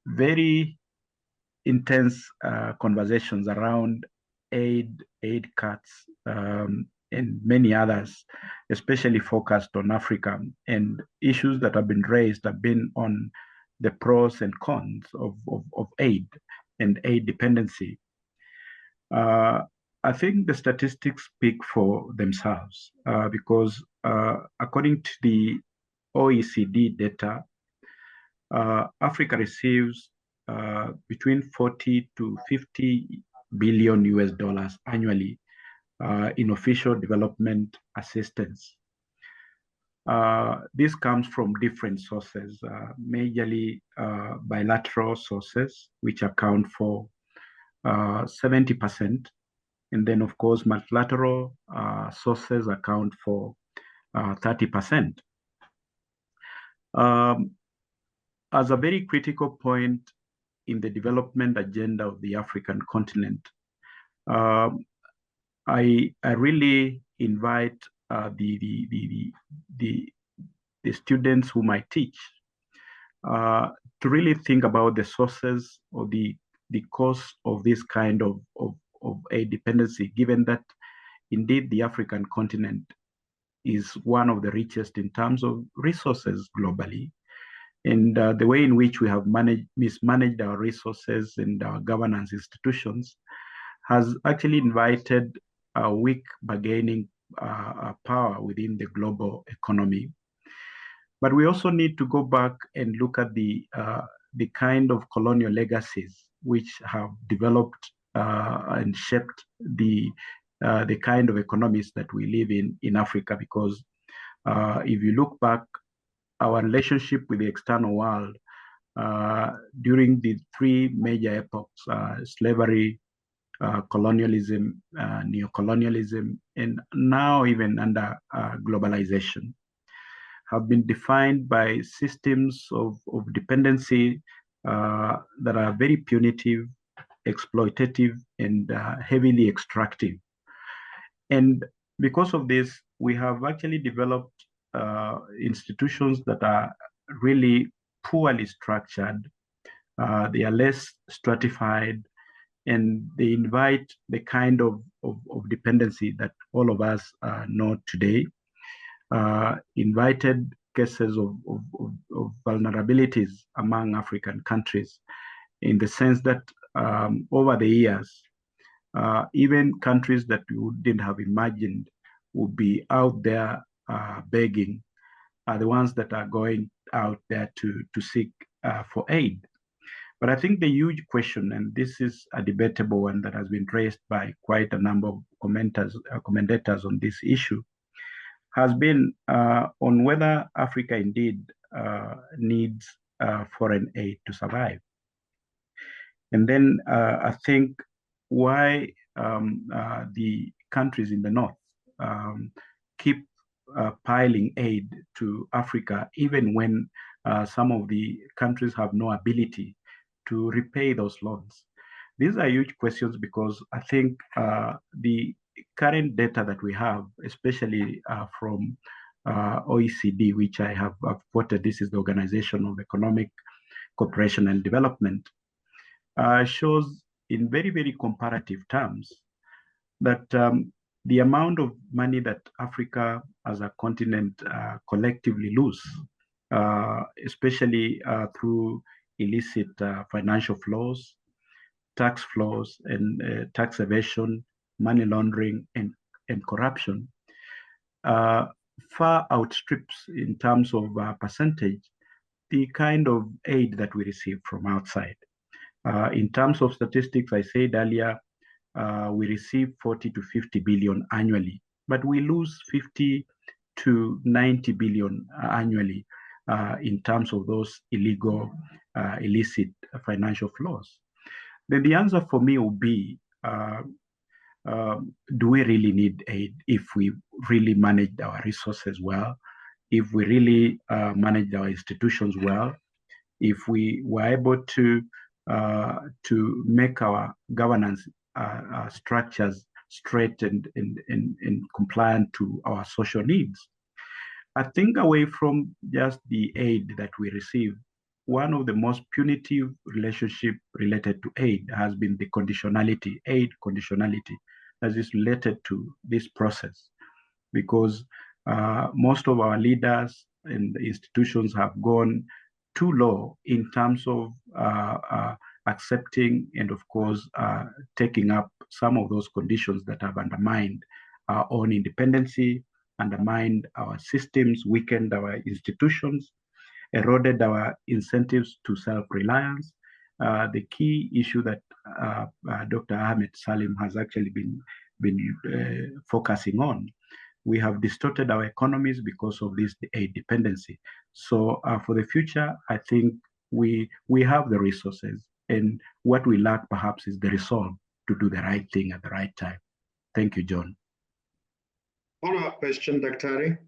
very intense conversations around aid cuts, and many others, especially focused on Africa. And issues that have been raised have been on the pros and cons of aid and aid dependency. I think the statistics speak for themselves because according to the OECD data, Africa receives between 40 to 50 billion US dollars annually in official development assistance. This comes from different sources, majorly bilateral sources, which account for 70%. And then, of course, multilateral sources account for 30%. As a very critical point in the development agenda of the African continent, I really invite the students whom I teach to really think about the sources or the cause of this kind of aid dependency, given that indeed the African continent is one of the richest in terms of resources globally. And the way in which we have mismanaged our resources and our governance institutions has actually invited a weak bargaining power within the global economy. But we also need to go back and look at the kind of colonial legacies which have developed and shaped the kind of economies that we live in Africa. Because if you look back, our relationship with the external world during the three major epochs, slavery, colonialism, neocolonialism, and now even under globalization, have been defined by systems of dependency that are very punitive, exploitative, and heavily extractive. And because of this, we have actually developed institutions that are really poorly structured. They are less stratified, and they invite the kind of dependency that all of us know today. Invited cases of vulnerabilities among African countries, in the sense that over the years, even countries that we wouldn't have imagined would be out there begging are the ones that are going out there to seek for aid. But I think the huge question, and this is a debatable one that has been raised by quite a number of commentators on this issue, has been on whether Africa indeed needs foreign aid to survive. And then I think why the countries in the north keep piling aid to Africa, even when some of the countries have no ability to repay those loans. These are huge questions, because I think the current data that we have, especially from OECD, which I have quoted, this is the Organization of Economic Cooperation and Development, shows in very, very comparative terms that the amount of money that Africa as a continent collectively lose, especially through illicit financial flows, tax flows, and tax evasion, money laundering, and corruption, far outstrips in terms of percentage the kind of aid that we receive from outside. In terms of statistics, I said earlier, we receive 40 to 50 billion annually, but we lose 50 to 90 billion annually in terms of those illegal, illicit financial flows. Then the answer for me will be, do we really need aid if we really manage our resources well, if we really manage our institutions well, if we were able to make our governance structures straight and compliant to our social needs? I think away from just the aid that we receive, one of the most punitive relationship related to aid has been the conditionality, aid conditionality, that is related to this process because most of our leaders and institutions have gone too low in terms of accepting and, of course, taking up some of those conditions that have undermined our own independency, undermined our systems, weakened our institutions, eroded our incentives to self-reliance. The key issue that Dr. Ahmed Salim has actually been focusing on. We have distorted our economies because of this aid dependency. So for the future, I think we have the resources, and what we lack perhaps is the resolve to do the right thing at the right time. Thank you, John. Follow-up question, Dr.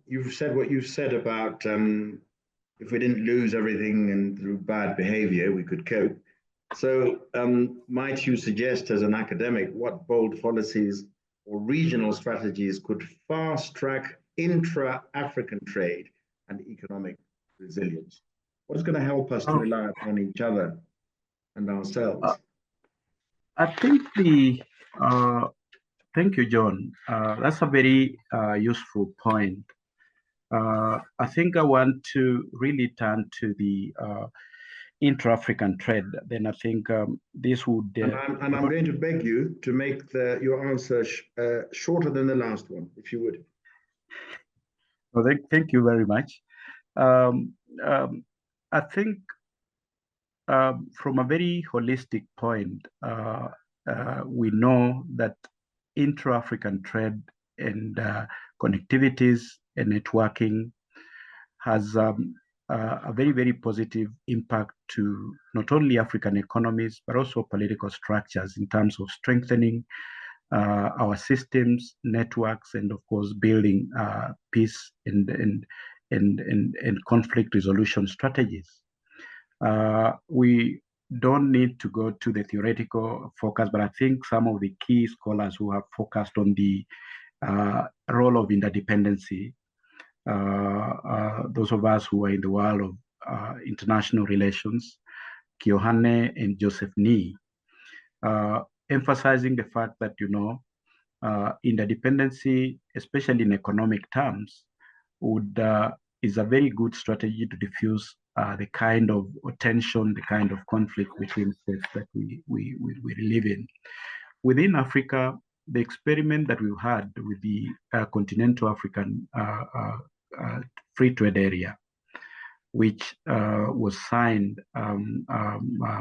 You've said what you've said about if we didn't lose everything and through bad behavior, we could cope. So might you suggest as an academic what bold policies or regional strategies could fast-track intra-African trade and economic resilience? What's going to help us to rely upon each other and ourselves? I think thank you, John. That's a very useful point. I think I want to really turn to the intra-African trade. Then I think this would... and I'm going to beg you to make your answer shorter than the last one, if you would. Well, thank you very much. I think from a very holistic point, we know that intra-African trade and connectivities and networking has a very, very positive impact to not only African economies, but also political structures in terms of strengthening our systems, networks, and of course, building peace and conflict resolution strategies. We don't need to go to the theoretical focus, but I think some of the key scholars who have focused on the role of interdependency, those of us who are in the world of international relations, Keohane and Joseph Nee, emphasizing the fact that, interdependency, especially in economic terms, is a very good strategy to diffuse the kind of tension, the kind of conflict between states that we live in. Within Africa, the experiment that we've had with the continental African free trade area, which was signed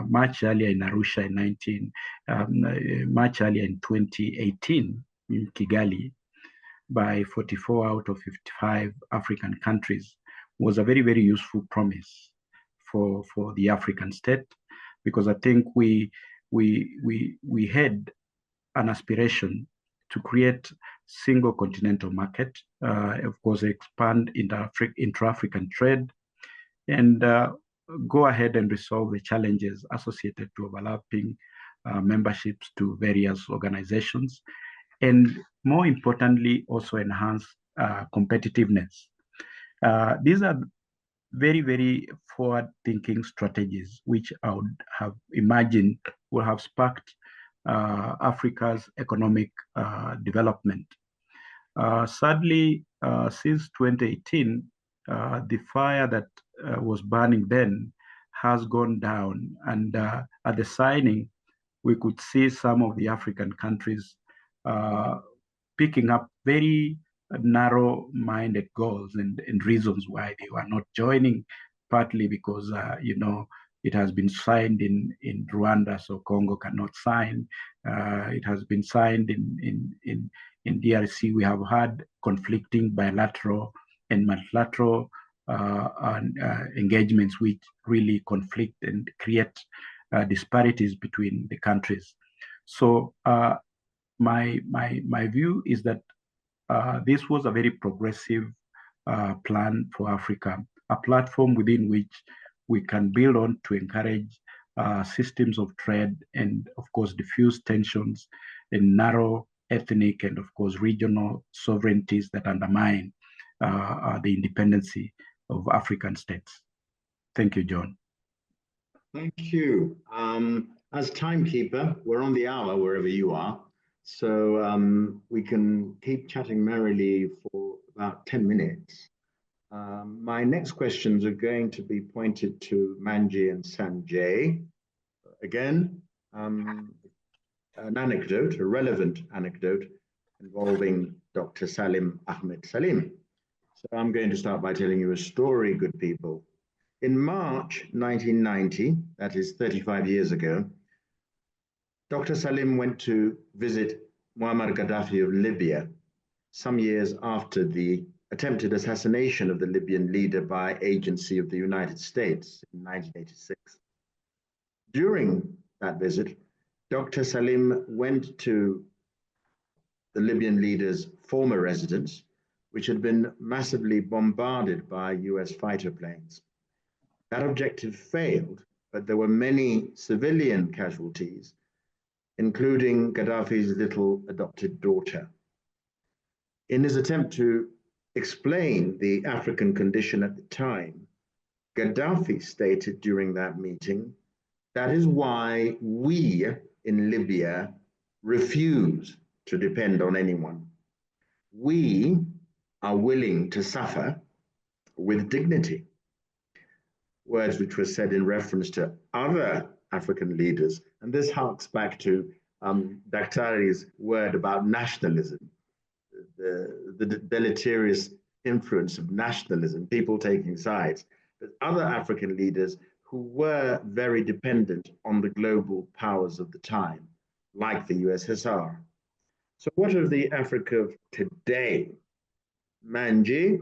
much earlier in Arusha much earlier in 2018 in Kigali by 44 out of 55 African countries, was a very, very useful promise for the African state, because I think we had an aspiration to create single continental market, of course, expand intra-African trade, and go ahead and resolve the challenges associated to overlapping memberships to various organizations, and more importantly, also enhance competitiveness. These are very, very forward-thinking strategies, which I would have imagined will have sparked Africa's economic development. Sadly, since 2018, the fire that was burning then has gone down, and at the signing, we could see some of the African countries picking up very narrow-minded goals and reasons why they were not joining, partly because it has been signed in Rwanda, so Congo cannot sign. It has been signed in DRC. We have had conflicting bilateral and multilateral engagements which really conflict and create disparities between the countries. So my view is that this was a very progressive plan for Africa, a platform within which we can build on to encourage systems of trade and, of course, diffuse tensions and narrow ethnic and, of course, regional sovereignties that undermine the independency of African states. Thank you, John. Thank you. As timekeeper, we're on the hour wherever you are. So we can keep chatting merrily for about 10 minutes. My next questions are going to be pointed to Manji and Sanjay. Again, an anecdote, a relevant anecdote involving Dr. Salim Ahmed Salim. So I'm going to start by telling you a story, good people. In March 1990, that is 35 years ago, Dr. Salim went to visit Muammar Gaddafi of Libya some years after the attempted assassination of the Libyan leader by agency of the United States in 1986. During that visit, Dr. Salim went to the Libyan leader's former residence, which had been massively bombarded by US fighter planes. That objective failed, but there were many civilian casualties, including Gaddafi's little adopted daughter. In his attempt to explain the African condition at the time, Gaddafi stated during that meeting, that is why we in Libya refuse to depend on anyone. We are willing to suffer with dignity. Words which were said in reference to other African leaders. And this harks back to Daktari's word about nationalism, the deleterious influence of nationalism, people taking sides. But other African leaders who were very dependent on the global powers of the time, like the USSR. So what of the Africa of today? Manji,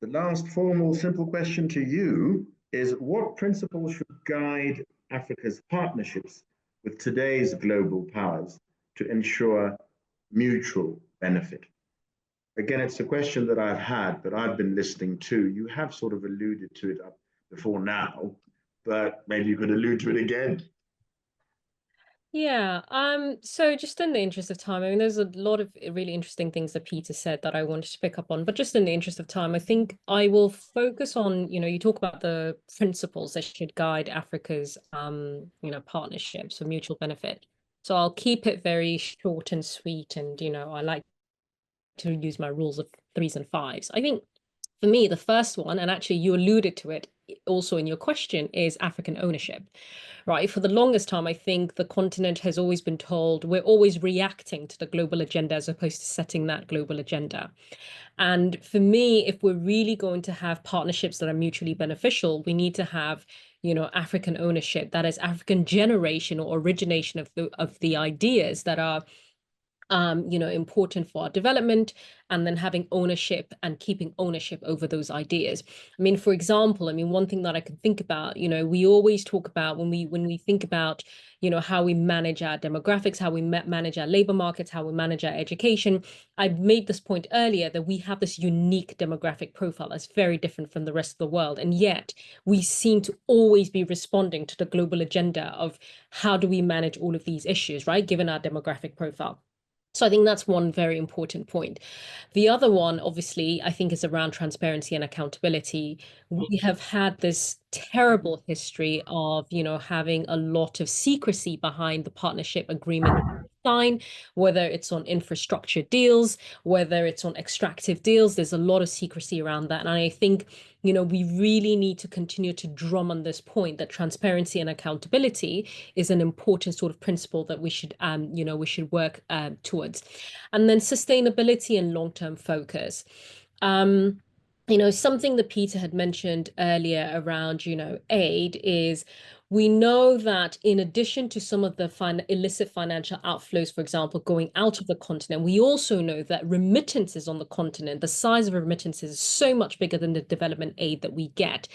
the last formal simple question to you is, what principles should guide Africa's partnerships with today's global powers to ensure mutual benefit? Again, it's a question that I've had, but I've been listening to. You have sort of alluded to it up before now, but maybe you could allude to it again. Yeah, so just in the interest of time, I mean, there's a lot of really interesting things that Peter said that I wanted to pick up on, but just in the interest of time, I think I will focus on, you talk about the principles that should guide Africa's, partnerships for mutual benefit. So I'll keep it very short and sweet, and, I like to use my rules of 3s and 5s. I think for me, the first one, and actually you alluded to it also in your question, is African ownership, right? For the longest time, I think the continent has always been told we're always reacting to the global agenda as opposed to setting that global agenda. And for me, if we're really going to have partnerships that are mutually beneficial, we need to have, African ownership, that is African generation or origination of the ideas that are important for our development, and then having ownership and keeping ownership over those ideas. I mean, for example, one thing that I can think about, we always talk about when we think about, how we manage our demographics, how we manage our labor markets, how we manage our education. I made this point earlier that we have this unique demographic profile that's very different from the rest of the world. And yet we seem to always be responding to the global agenda of how do we manage all of these issues, right? Given our demographic profile. So I think that's one very important point. The other one, obviously, I think is around transparency and accountability. We have had this terrible history of, having a lot of secrecy behind the partnership agreement sign, whether it's on infrastructure deals, whether it's on extractive deals. There's a lot of secrecy around that. And I think, we really need to continue to drum on this point that transparency and accountability is an important sort of principle that we should, work towards. And then sustainability and long-term focus. Something that Peter had mentioned earlier around, aid is, we know that in addition to some of the illicit financial outflows, for example, going out of the continent, we also know that remittances on the continent, the size of remittances is so much bigger than the development aid that we get.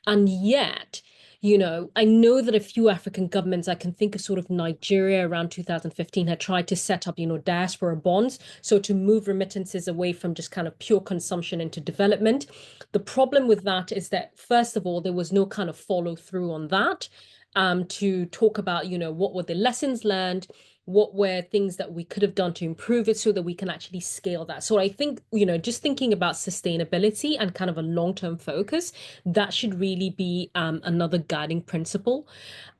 And yet, I know that a few African governments, I can think of sort of Nigeria around 2015, had tried to set up, diaspora bonds. So to move remittances away from just kind of pure consumption into development. The problem with that is that, first of all, there was no kind of follow through on that to talk about, what were the lessons learned, what were things that we could have done to improve it so that we can actually scale that. So I think, just thinking about sustainability and kind of a long-term focus, that should really be another guiding principle.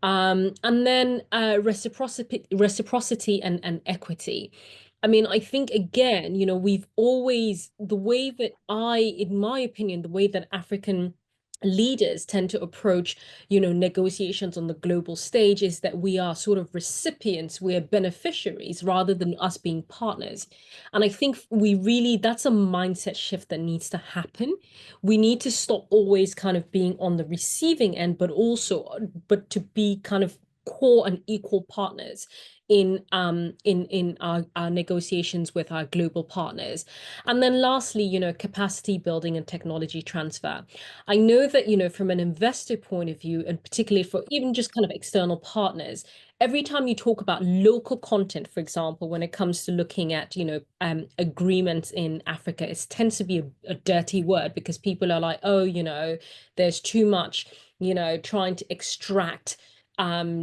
And then reciprocity and equity. I mean, I think again, we've always, the way that in my opinion, the way that African leaders tend to approach, negotiations on the global stage is that we are sort of recipients, we're beneficiaries rather than us being partners. And I think that's a mindset shift that needs to happen. We need to stop always kind of being on the receiving end, but to be kind of core and equal partners in our negotiations with our global partners. And then lastly, capacity building and technology transfer. I know that, from an investor point of view, and particularly for even just kind of external partners, every time you talk about local content, for example, when it comes to looking at, agreements in Africa, it tends to be a dirty word because people are like, oh, there's too much, trying to extract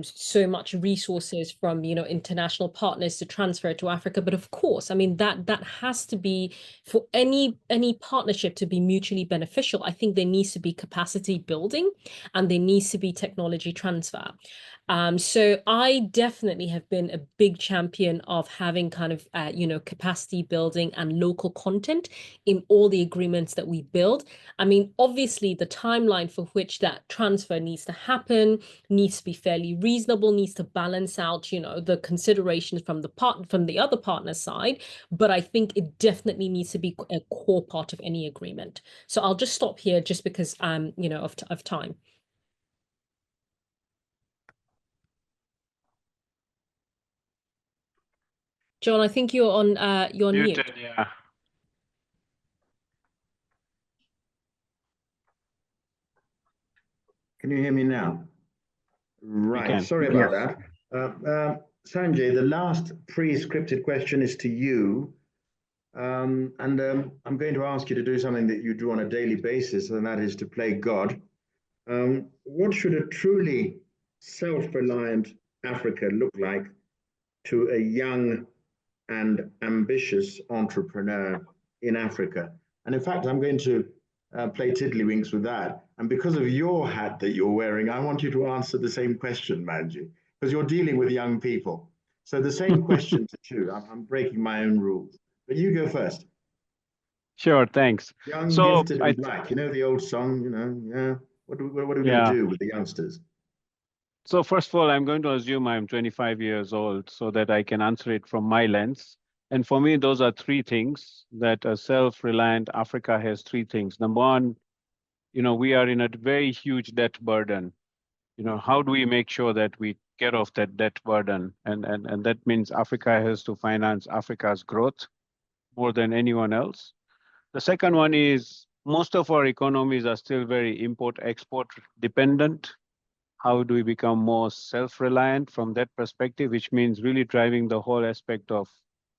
so much resources from international partners to transfer to Africa. But of course, I mean that has to be, for any partnership to be mutually beneficial, I think there needs to be capacity building and there needs to be technology transfer. So I definitely have been a big champion of having kind of capacity building and local content in all the agreements that we build. I mean, obviously the timeline for which that transfer needs to happen needs to be fairly reasonable, needs to balance out, the considerations from the other partner side. But I think it definitely needs to be a core part of any agreement. So I'll just stop here just because of time. John, I think you're on mute. Muted, yeah. Can you hear me now? Right, can. sorry about that. Sanjay, the last pre-scripted question is to you. I'm going to ask you to do something that you do on a daily basis, and that is to play God. What should a truly self-reliant Africa look like to a young and ambitious entrepreneur in Africa? And in fact, I'm going to play tiddlywinks with that. And because of your hat that you're wearing, I want you to answer the same question, Manji, because you're dealing with young people. So the same question to you. I'm breaking my own rules. But you go first. Sure, thanks. Young, So gifted, and black. You know the old song, yeah. What are we going to do with the youngsters? So first of all, I'm going to assume I'm 25 years old so that I can answer it from my lens. And for me, those are three things that a self-reliant Africa has. Three things. Number one, we are in a very huge debt burden. How do we make sure that we get off that debt burden? And that means Africa has to finance Africa's growth more than anyone else. The second one is most of our economies are still very import-export dependent. How do we become more self-reliant from that perspective, which means really driving the whole aspect of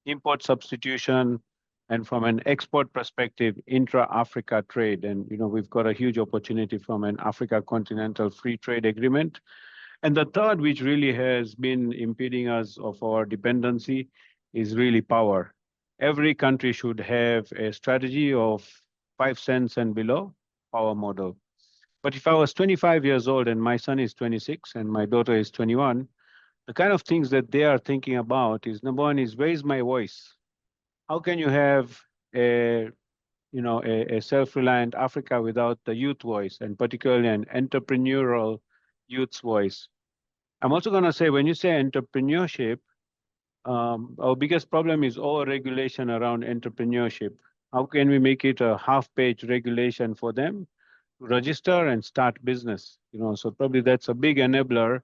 import substitution, and from an export perspective, intra-Africa trade. And we've got a huge opportunity from an Africa Continental Free Trade Agreement. And the third, which really has been impeding us of our dependency, is really power. Every country should have a strategy of 5 cents and below power model. But if I was 25 years old and my son is 26 and my daughter is 21, the kind of things that they are thinking about is, number one is, where is my voice? How can you have a self-reliant Africa without the youth voice, and particularly an entrepreneurial youth's voice? I'm also going to say, when you say entrepreneurship, our biggest problem is over-regulation around entrepreneurship. How can we make it a half-page regulation for them to register and start business? So probably that's a big enabler.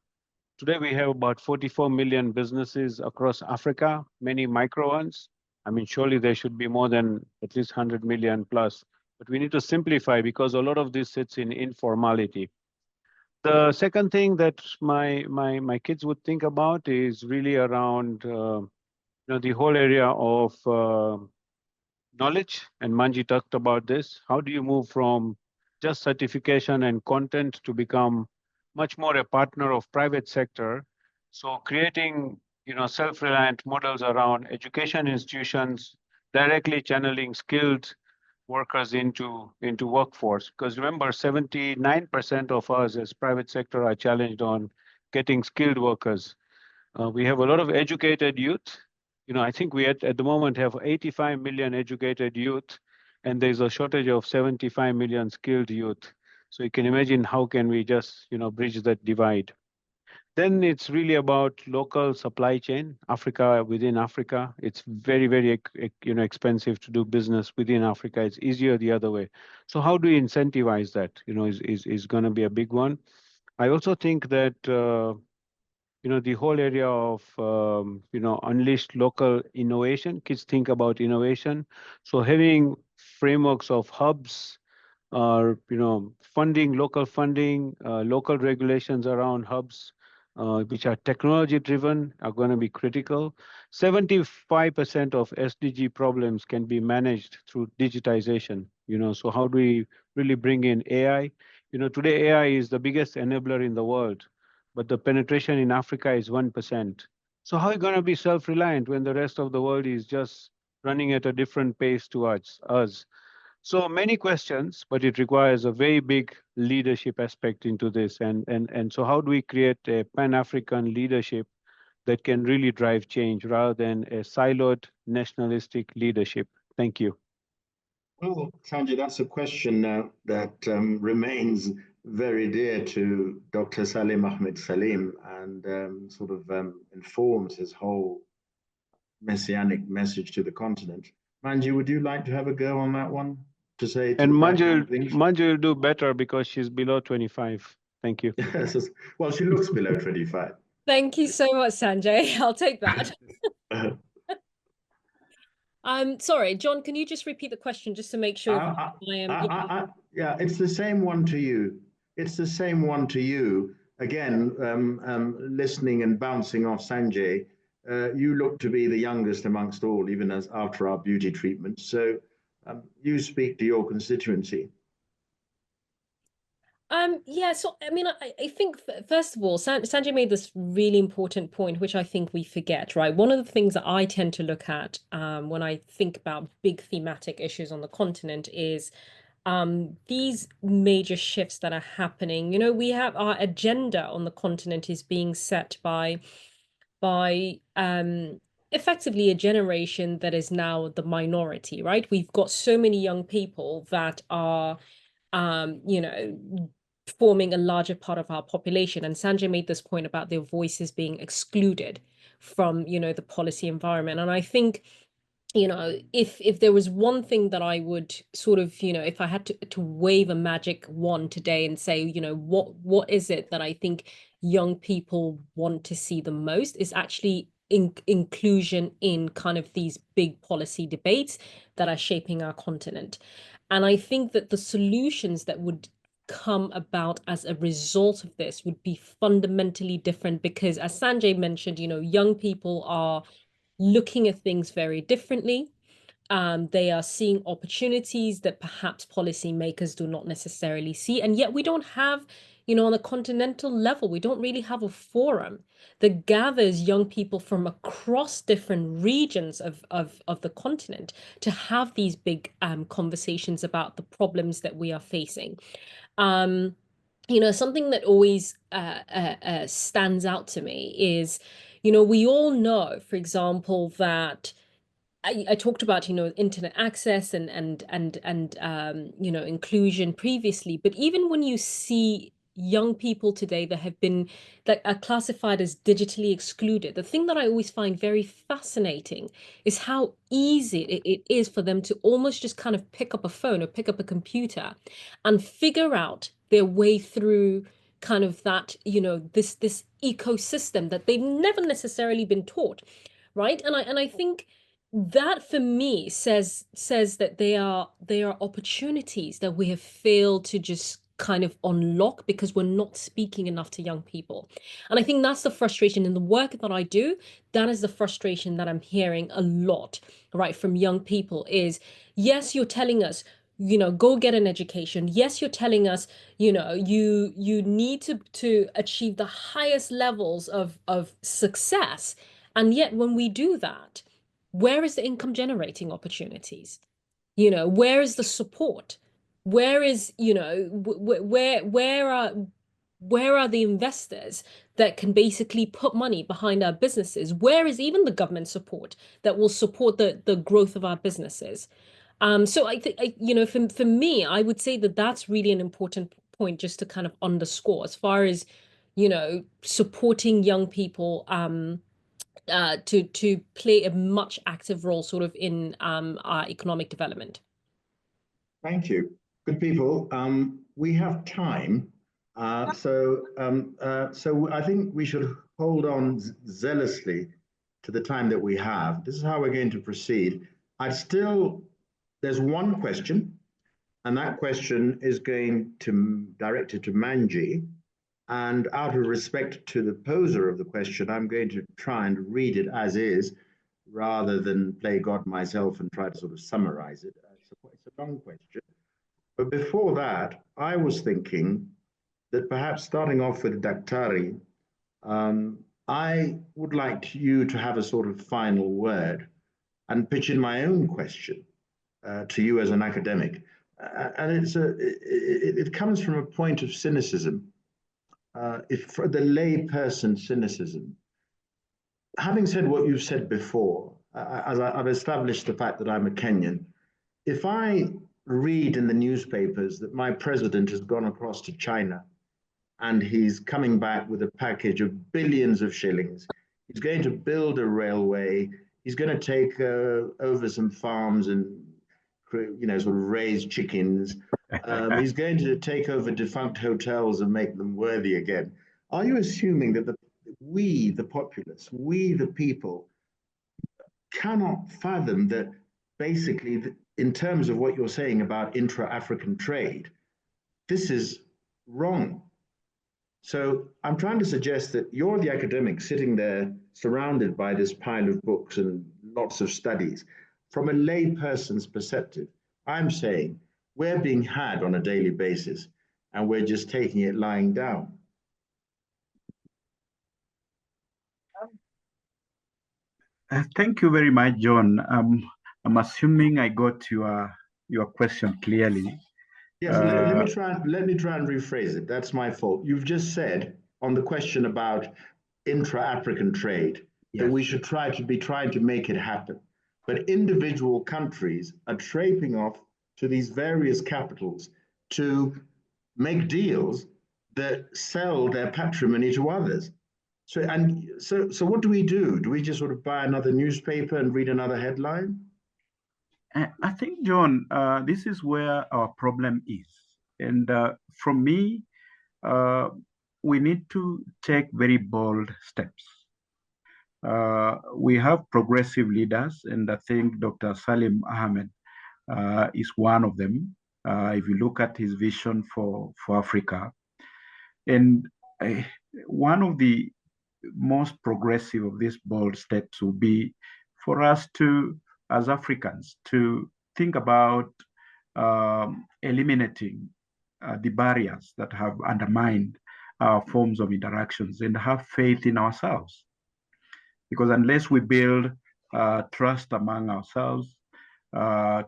Today we have about 44 million businesses across Africa, many micro ones. I mean, surely there should be more than at least 100 million plus, but we need to simplify because a lot of this sits in informality. The second thing that my kids would think about is really around the whole area of knowledge, and Manji talked about this. How do you move from just certification and content to become much more a partner of private sector? So creating self-reliant models around education institutions, directly channeling skilled workers into workforce. Because remember, 79% of us as private sector are challenged on getting skilled workers. We have a lot of educated youth. I think we at the moment have 85 million educated youth, and there's a shortage of 75 million skilled youth. So you can imagine how can we just, bridge that divide. Then it's really about local supply chain, Africa within Africa. It's very, very, expensive to do business within Africa. It's easier the other way. So how do we incentivize that? Is going to be a big one. I also think that the whole area of unleashed local innovation. Kids think about innovation. So having frameworks of hubs, or local funding, local regulations around hubs, which are technology driven, are going to be critical. 75% of SDG problems can be managed through digitization. So how do we really bring in AI? Today AI is the biggest enabler in the world, but the penetration in Africa is 1%. So how are you going to be self-reliant when the rest of the world is just running at a different pace towards us? So many questions, but it requires a very big leadership aspect into this. And so how do we create a Pan-African leadership that can really drive change rather than a siloed nationalistic leadership? Thank you. Well, Sanjay, that's a question that remains very dear to Dr. Salim Ahmed Salim, and sort of informs his whole messianic message to the continent. Manji, would you like to have a go on that one? To say And Manju will do better because she's below 25. Thank you. Well, she looks below 25. Thank you so much, Sanjay. I'll take that. Sorry, John, can you just repeat the question just to make sure I am? Yeah, it's the same one to you. It's the same one to you. Again, listening and bouncing off Sanjay, you look to be the youngest amongst all, even as after our beauty treatment. So you speak to your constituency. Yeah, so I mean, I think first of all, Sanjay made this really important point, which I think we forget, right? One of the things that I tend to look at when I think about big thematic issues on the continent is these major shifts that are happening. We have our agenda on the continent is being set by effectively a generation that is now the minority, right? We've got so many young people that are forming a larger part of our population. And Sanjay made this point about their voices being excluded from, the policy environment. And I think, if there was one thing that I would sort of, if I had to wave a magic wand today and say, what is it that I think young people want to see the most, is actually inclusion in kind of these big policy debates that are shaping our continent. And I think that the solutions that would come about as a result of this would be fundamentally different, because as Sanjay mentioned, young people are looking at things very differently. They are seeing opportunities that perhaps policymakers do not necessarily see. And yet we don't have, on a continental level, we don't really have a forum that gathers young people from across different regions of the continent to have these big conversations about the problems that we are facing. Something that always stands out to me is, we all know, for example, that I talked about, internet access and inclusion previously, but even when you see young people today that are classified as digitally excluded, the thing that I always find very fascinating is how easy it is for them to almost just kind of pick up a phone or pick up a computer and figure out their way through kind of that, this ecosystem that they've never necessarily been taught, right? And I think that for me says that they are opportunities that we have failed to just kind of unlock because we're not speaking enough to young people. And I think that's the frustration in the work that I do. That is the frustration that I'm hearing a lot, right, from young people is, yes, you're telling us, go get an education. Yes, you're telling us, you need to achieve the highest levels of success. And yet when we do that, where is the income generating opportunities? You know, where is the support? Where is, you know, where are the investors that can basically put money behind our businesses? Where is even the government support that will support the growth of our businesses? So I think, you know, for me, I would say that that's really an important point just to kind of underscore as far as, you know, supporting young people to play a much active role sort of in our economic development. Thank you. Good people, we have time. So I think we should hold on zealously to the time that we have. This is how we're going to proceed. There's one question, and that question is going to directed to Manji. And out of respect to the poser of the question, I'm going to try and read it as is, rather than play God myself and try to sort of summarize it. It's a long question. But before that, I was thinking that perhaps starting off with Daktari, I would like you to have a sort of final word and pitch in my own question to you as an academic. And it comes from a point of cynicism, if for the lay person cynicism. Having said what you've said before, as I've established the fact that I'm a Kenyan, if I read in the newspapers that my president has gone across to China and he's coming back with a package of billions of shillings, he's going to build a railway, he's going to take over some farms and, you know, sort of raise chickens, he's going to take over defunct hotels and make them worthy again. Are you assuming that we, the populace, we, the people, cannot fathom that basically, in terms of what you're saying about intra-African trade, this is wrong? So I'm trying to suggest that you're the academic sitting there surrounded by this pile of books and lots of studies. From a lay person's perspective, I'm saying we're being had on a daily basis and we're just taking it lying down. Thank you very much, John. I'm assuming I got your question clearly. Yes, let me try and rephrase it. That's my fault. You've just said on the question about intra-African trade that we should trying to make it happen. But individual countries are traipsing off to these various capitals to make deals that sell their patrimony to others. So what do we do? Do we just sort of buy another newspaper and read another headline? I think, John, this is where our problem is. And from me, we need to take very bold steps. We have progressive leaders, and I think Dr. Salim Ahmed is one of them. If you look at his vision for Africa, and one of the most progressive of these bold steps will be for us to, as Africans, to think about eliminating the barriers that have undermined our forms of interactions and have faith in ourselves. Because unless we build trust among ourselves,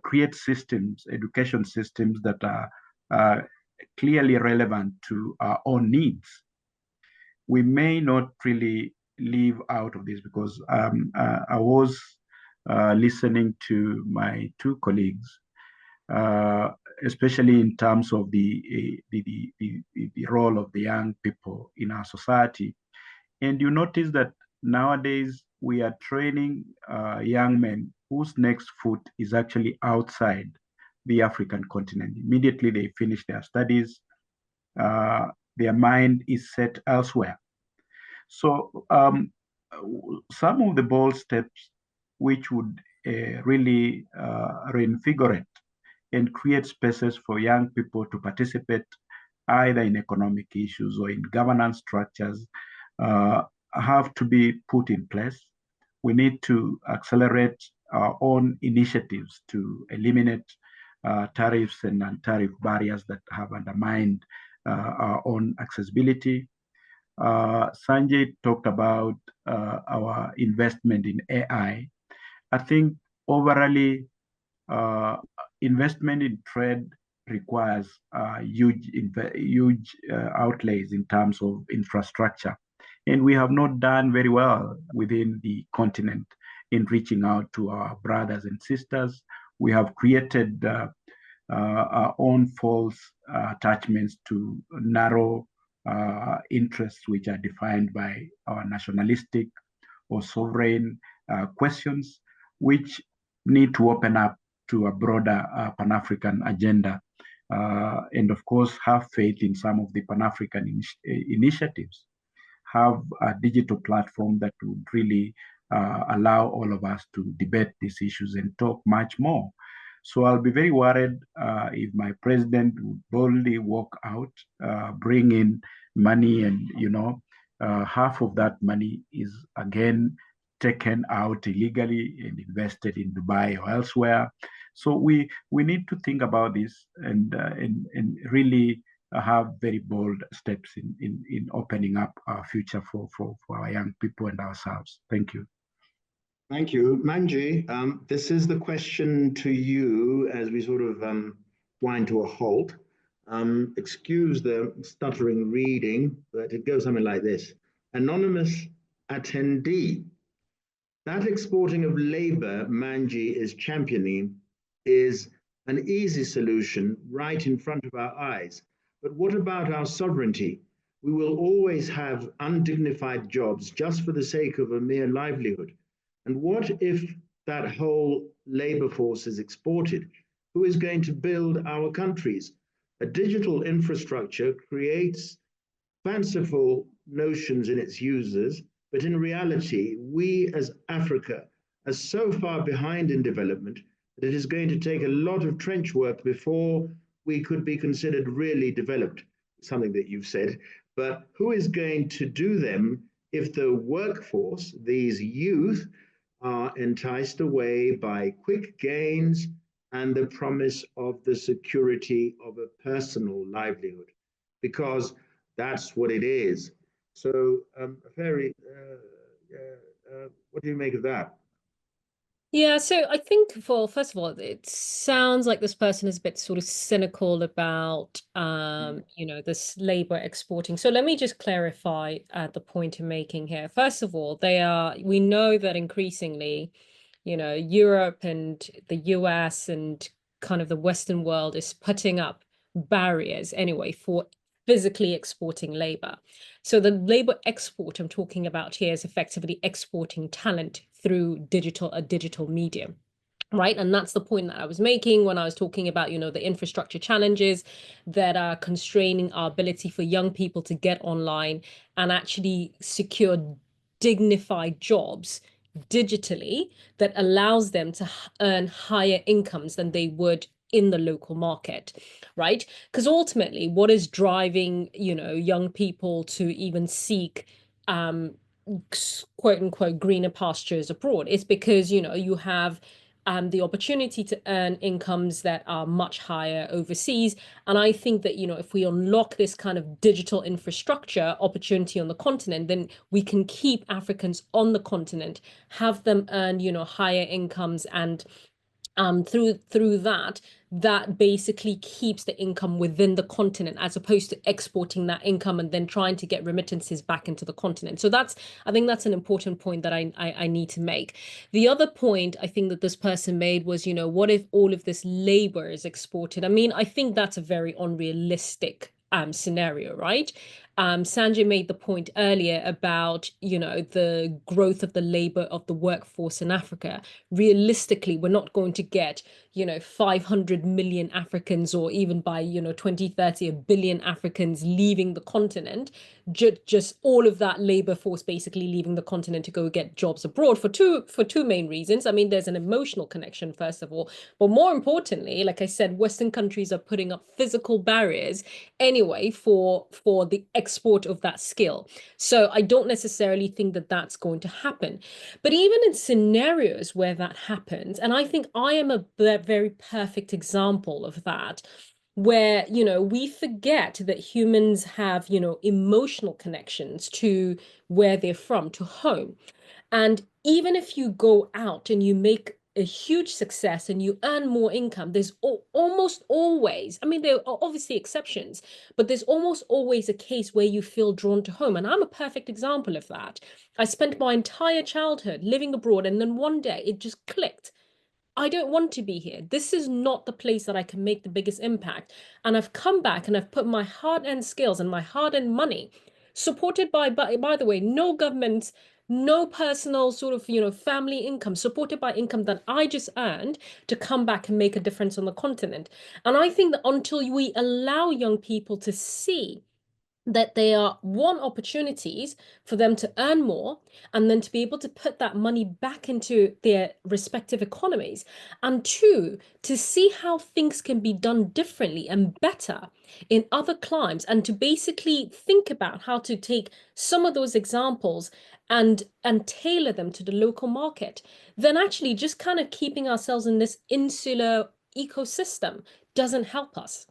create systems, education systems that are clearly relevant to our own needs, we may not really live out of this. Because I was listening to my two colleagues, especially in terms of the role of the young people in our society. And you notice that nowadays we are training young men whose next foot is actually outside the African continent. Immediately they finish their studies, their mind is set elsewhere. So some of the bold steps which would really reinvigorate and create spaces for young people to participate either in economic issues or in governance structures have to be put in place. We need to accelerate our own initiatives to eliminate tariffs and non-tariff barriers that have undermined our own accessibility. Sanjay talked about our investment in AI. I think overall, investment in trade requires huge outlays in terms of infrastructure. And we have not done very well within the continent in reaching out to our brothers and sisters. We have created our own false attachments to narrow interests which are defined by our nationalistic or sovereign questions, which need to open up to a broader Pan-African agenda. And of course, have faith in some of the Pan-African initiatives. Have a digital platform that would really allow all of us to debate these issues and talk much more. So I'll be very worried if my president would boldly walk out, bring in money, and half of that money is again taken out illegally and invested in Dubai or elsewhere. So we need to think about this and really have very bold steps in opening up our future for our young people and ourselves. Thank you. Thank you. Manji, this is the question to you as we sort of wind to a halt. Excuse the stuttering reading, but it goes something like this. Anonymous attendee. That exporting of labor Manji is championing is an easy solution right in front of our eyes. But what about our sovereignty? We will always have undignified jobs just for the sake of a mere livelihood. And what if that whole labor force is exported? Who is going to build our countries? A digital infrastructure creates fanciful notions in its users, but in reality, we as Africa are so far behind in development that it is going to take a lot of trench work before we could be considered really developed, something that you've said. But who is going to do them if the workforce, these youth, are enticed away by quick gains and the promise of the security of a personal livelihood? Because that's what it is. So, Ferry, what do you make of that? Yeah, so I think first of all, it sounds like this person is a bit sort of cynical about this labor exporting. So let me just clarify the point I'm making here. First of all, we know that increasingly, Europe and the US and kind of the Western world is putting up barriers anyway for physically exporting labor. So the labor export I'm talking about here is effectively exporting talent through a digital medium. Right. And that's the point that I was making when I was talking about, the infrastructure challenges that are constraining our ability for young people to get online and actually secure dignified jobs digitally that allows them to earn higher incomes than they would in the local market, right? Because ultimately, what is driving, young people to even seek quote unquote greener pastures abroad is because, you have the opportunity to earn incomes that are much higher overseas. And I think that, if we unlock this kind of digital infrastructure opportunity on the continent, then we can keep Africans on the continent, have them earn, higher incomes, and through that basically keeps the income within the continent as opposed to exporting that income and then trying to get remittances back into the continent. So I think that's an important point that I need to make. The other point I think that this person made was, what if all of this labor is exported? I mean, I think that's a very unrealistic scenario, right? Sanjay made the point earlier about, the growth of the labor of the workforce in Africa. Realistically, we're not going to get, 500 million Africans, or even by, 2030, 1 billion Africans leaving the continent. Just all of that labor force basically leaving the continent to go get jobs abroad for two main reasons. I mean, there's an emotional connection, first of all, but more importantly, like I said, Western countries are putting up physical barriers anyway for the export of that skill. So I don't necessarily think that that's going to happen. But even in scenarios where that happens, and I think I am a very perfect example of that, where, you know, we forget that humans have, you know, emotional connections to where they're from, to home. And even if you go out and you make a huge success and you earn more income, there's almost always, I mean, there are obviously exceptions, but there's almost always a case where you feel drawn to home. And I'm a perfect example of that. I spent my entire childhood living abroad, and then one day it just clicked. I don't want to be here. This is not the place that I can make the biggest impact. And I've come back and I've put my hard-earned skills and my hard-earned money, supported by the way, no government, no personal sort of, you know, family income, supported by income that I just earned, to come back and make a difference on the continent. And I think that until we allow young people to see that they are, one, opportunities for them to earn more, and then to be able to put that money back into their respective economies, and two, to see how things can be done differently and better in other climes, and to basically think about how to take some of those examples and tailor them to the local market, then actually just kind of keeping ourselves in this insular ecosystem doesn't help us.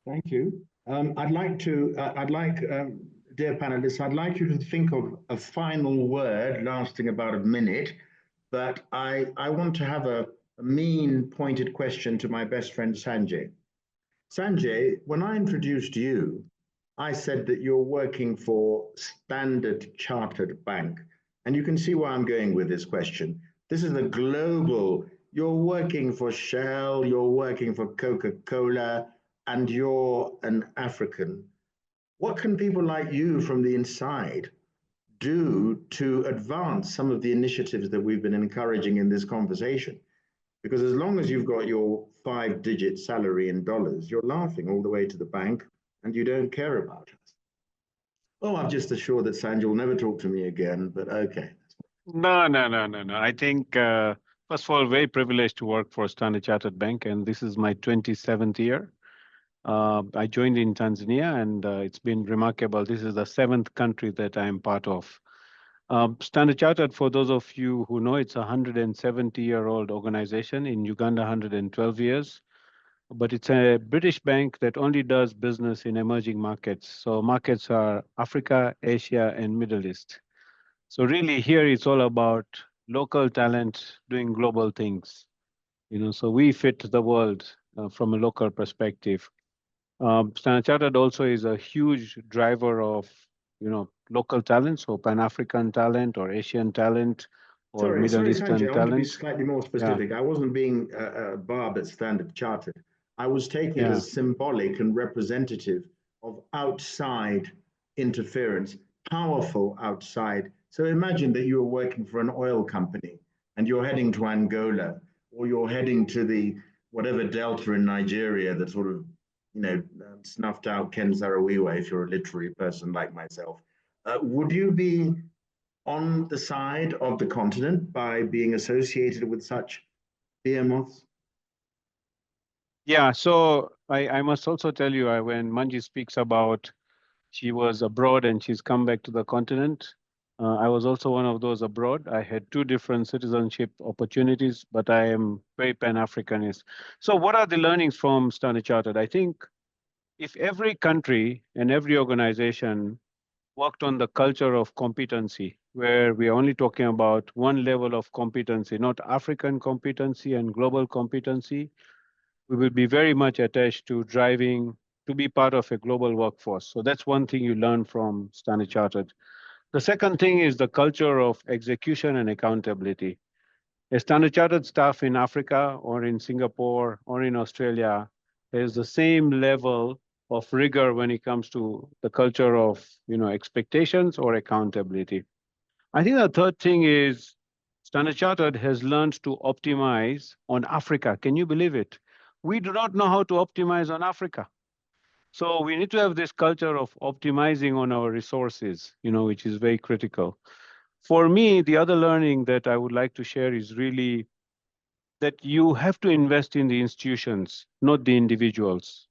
Thank you. Dear panelists, I'd like you to think of a final word lasting about a minute, but I want to have a mean pointed question to my best friend Sanjay. Sanjay, when I introduced you, I said that you're working for Standard Chartered Bank, and you can see where I'm going with this question. This is a global, you're working for Shell, you're working for Coca-Cola, and you're an African. What can people like you from the inside do to advance some of the initiatives that we've been encouraging in this conversation? Because as long as you've got your 5-digit salary in dollars, you're laughing all the way to the bank and you don't care about us. Oh, I'm just assured that Sanjay will never talk to me again, but okay. No. I think, first of all, very privileged to work for Standard Chartered Bank, and this is my 27th year. I joined in Tanzania, and it's been remarkable. This is the 7th country that I'm part of. Standard Chartered, for those of you who know, it's a 170-year-old organization. In Uganda, 112 years. But it's a British bank that only does business in emerging markets. So markets are Africa, Asia, and Middle East. So really here it's all about local talent doing global things. You know, so we fit the world from a local perspective. Standard Chartered also is a huge driver of, you know, local talent, so Pan-African talent or Asian talent or Middle Eastern Sanjay, I want to be talent. slightly more specific. I wasn't being a barb at Standard Chartered. I was taking it as symbolic and representative of outside interference, powerful outside. So imagine that you are working for an oil company and you're heading to Angola, or you're heading to the whatever delta in Nigeria that sort of, you know, snuffed out Ken Saro-Wiwa, if you're a literary person like myself. Would you be on the side of the continent by being associated with such behemoths? Yeah, so I must also tell you, when Manji speaks about she was abroad and she's come back to the continent, I was also one of those abroad. I had 2 different citizenship opportunities, but I am very Pan-Africanist. So what are the learnings from Standard Chartered? I think if every country and every organization worked on the culture of competency, where we are only talking about one level of competency, not African competency and global competency, we will be very much attached to driving to be part of a global workforce. So that's one thing you learn from Standard Chartered. The second thing is the culture of execution and accountability. A Standard Chartered staff in Africa or in Singapore or in Australia has the same level of rigor when it comes to the culture of, you know, expectations or accountability. I think the third thing is Standard Chartered has learned to optimize on Africa. Can you believe it? We do not know how to optimize on Africa. So we need to have this culture of optimizing on our resources, you know, which is very critical. For me, the other learning that I would like to share is really that you have to invest in the institutions, not the individuals.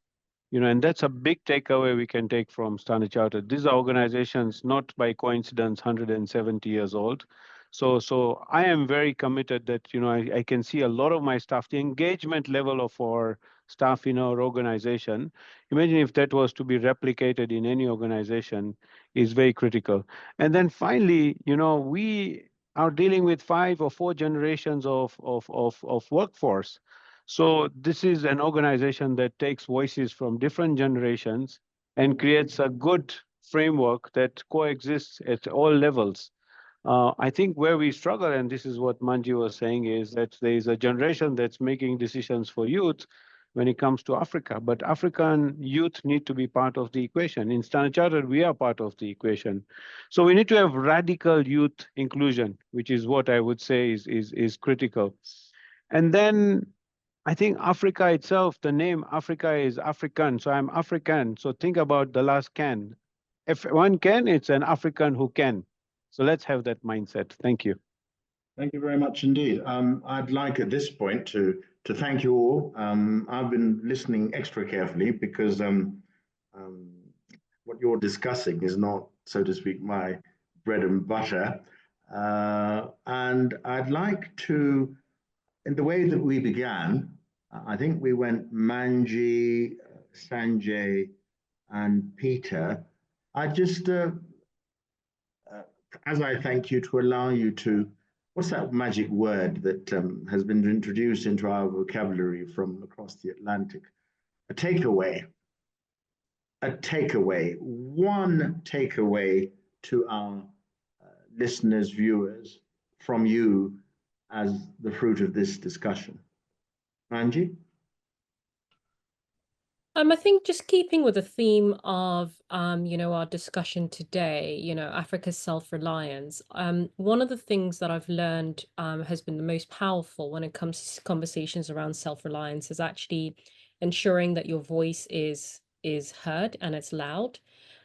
You know, and that's a big takeaway we can take from Standard Chartered. These are organizations not by coincidence 170 years old. So I am very committed that, you know, I can see a lot of my staff, the engagement level of our staff in our organization. Imagine if that was to be replicated in any organization, is very critical. And then finally, we are dealing with 5 or 4 generations of workforce. So this is an organization that takes voices from different generations and creates a good framework that coexists at all levels. I think where we struggle, and this is what Manji was saying, is that there is a generation that's making decisions for youth when it comes to Africa, but African youth need to be part of the equation. In Standard Chartered, we are part of the equation. So we need to have radical youth inclusion, which is what I would say is critical. And then I think Africa itself, the name Africa is African, so I'm African. So think about the last can. If one can, it's an African who can. So let's have that mindset. Thank you. Thank you very much indeed. I'd like at this point to thank you all. I've been listening extra carefully because what you're discussing is not, so to speak, my bread and butter. And I'd like to, in the way that we began, I think we went Manji, Sanjay, and Peter. I just, as I thank you, to allow you to, what's that magic word that has been introduced into our vocabulary from across the Atlantic? A takeaway. A takeaway. One takeaway to our listeners, viewers, from you as the fruit of this discussion. Angie? I think just keeping with the theme of, our discussion today, Africa's self-reliance, one of the things that I've learned has been the most powerful when it comes to conversations around self-reliance is actually ensuring that your voice is heard and it's loud.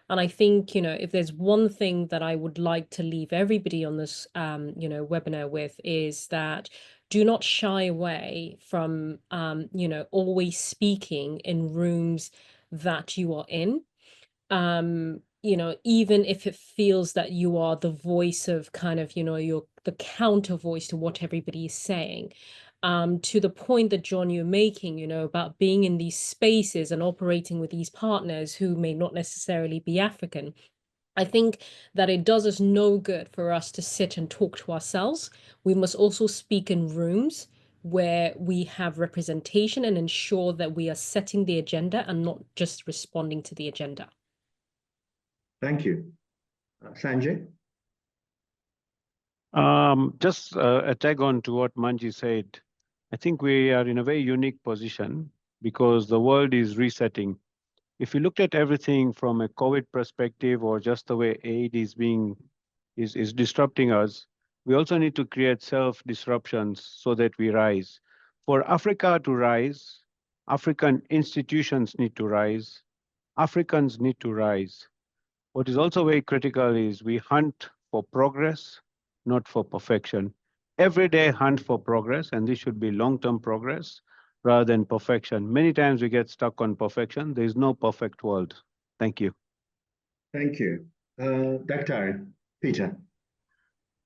And I think, if there's one thing that I would like to leave everybody on this, webinar with is that do not shy away from, always speaking in rooms that you are in. Even if it feels that you are the voice of kind of, you're the counter voice to what everybody is saying. To the point that, John, you're making, about being in these spaces and operating with these partners who may not necessarily be African. I think that it does us no good for us to sit and talk to ourselves. We must also speak in rooms where we have representation and ensure that we are setting the agenda and not just responding to the agenda. Thank you. Sanjay? Just a tag on to what Manji said. I think we are in a very unique position because the world is resetting. If you looked at everything from a COVID perspective or just the way aid is disrupting us, we also need to create self-disruptions so that we rise. For Africa to rise, African institutions need to rise, Africans need to rise. What is also very critical is we hunt for progress, not for perfection. Every day hunt for progress, and this should be long-term progress rather than perfection. Many times we get stuck on perfection. There is no perfect world. Thank you. Thank you. Dr. Peter.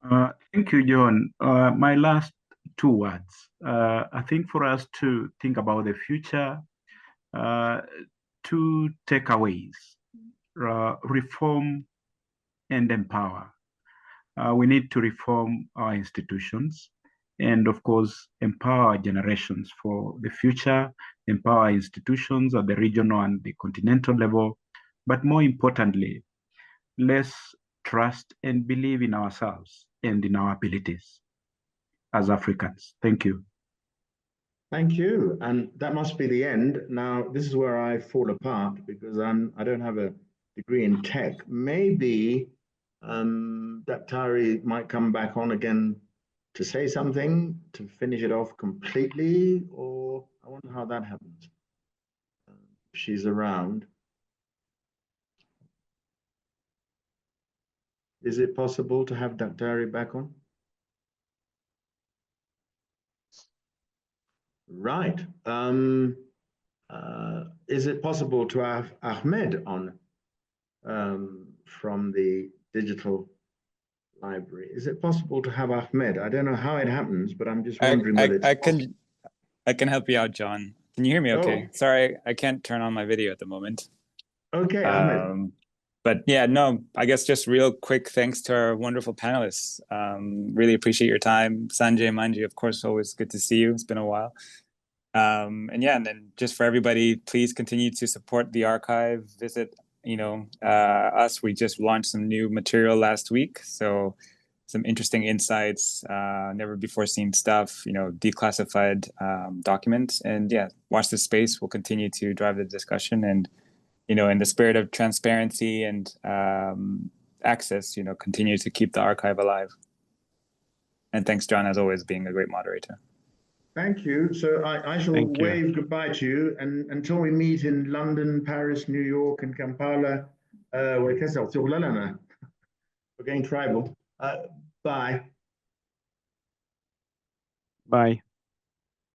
Thank you, John. My last 2 words. I think for us to think about the future, 2 takeaways, reform and empower. We need to reform our institutions and, of course, empower generations for the future, empower institutions at the regional and the continental level. But more importantly, let's trust and believe in ourselves and in our abilities as Africans. Thank you. Thank you. And that must be the end. Now, this is where I fall apart because I don't have a degree in tech. Maybe Daktari might come back on again to say something, to finish it off completely, or I wonder how that happens. If she's around. Is it possible to have Daktari back on? Right. Is it possible to have Ahmed on from the digital library? Is it possible to have Ahmed? I don't know how it happens, but I'm just wondering whether it's I can help you out, John. Can you hear me okay? Oh. Sorry, I can't turn on my video at the moment. Okay, Ahmed. But yeah, no, I guess just real quick thanks to our wonderful panelists. Really appreciate your time. Sanjay, Manji, of course, always good to see you. It's been a while. And yeah, and then just for everybody, please continue to support the archive. Visit, us. We just launched some new material last week. So some interesting insights, never before seen stuff, declassified documents. And yeah, watch this space. We'll continue to drive the discussion and, in the spirit of transparency and access, continue to keep the archive alive. And thanks, John, as always, being a great moderator. Thank you. So I shall wave goodbye to you, and until we meet in London, Paris, New York, and Kampala, we're going tribal. Bye. Bye.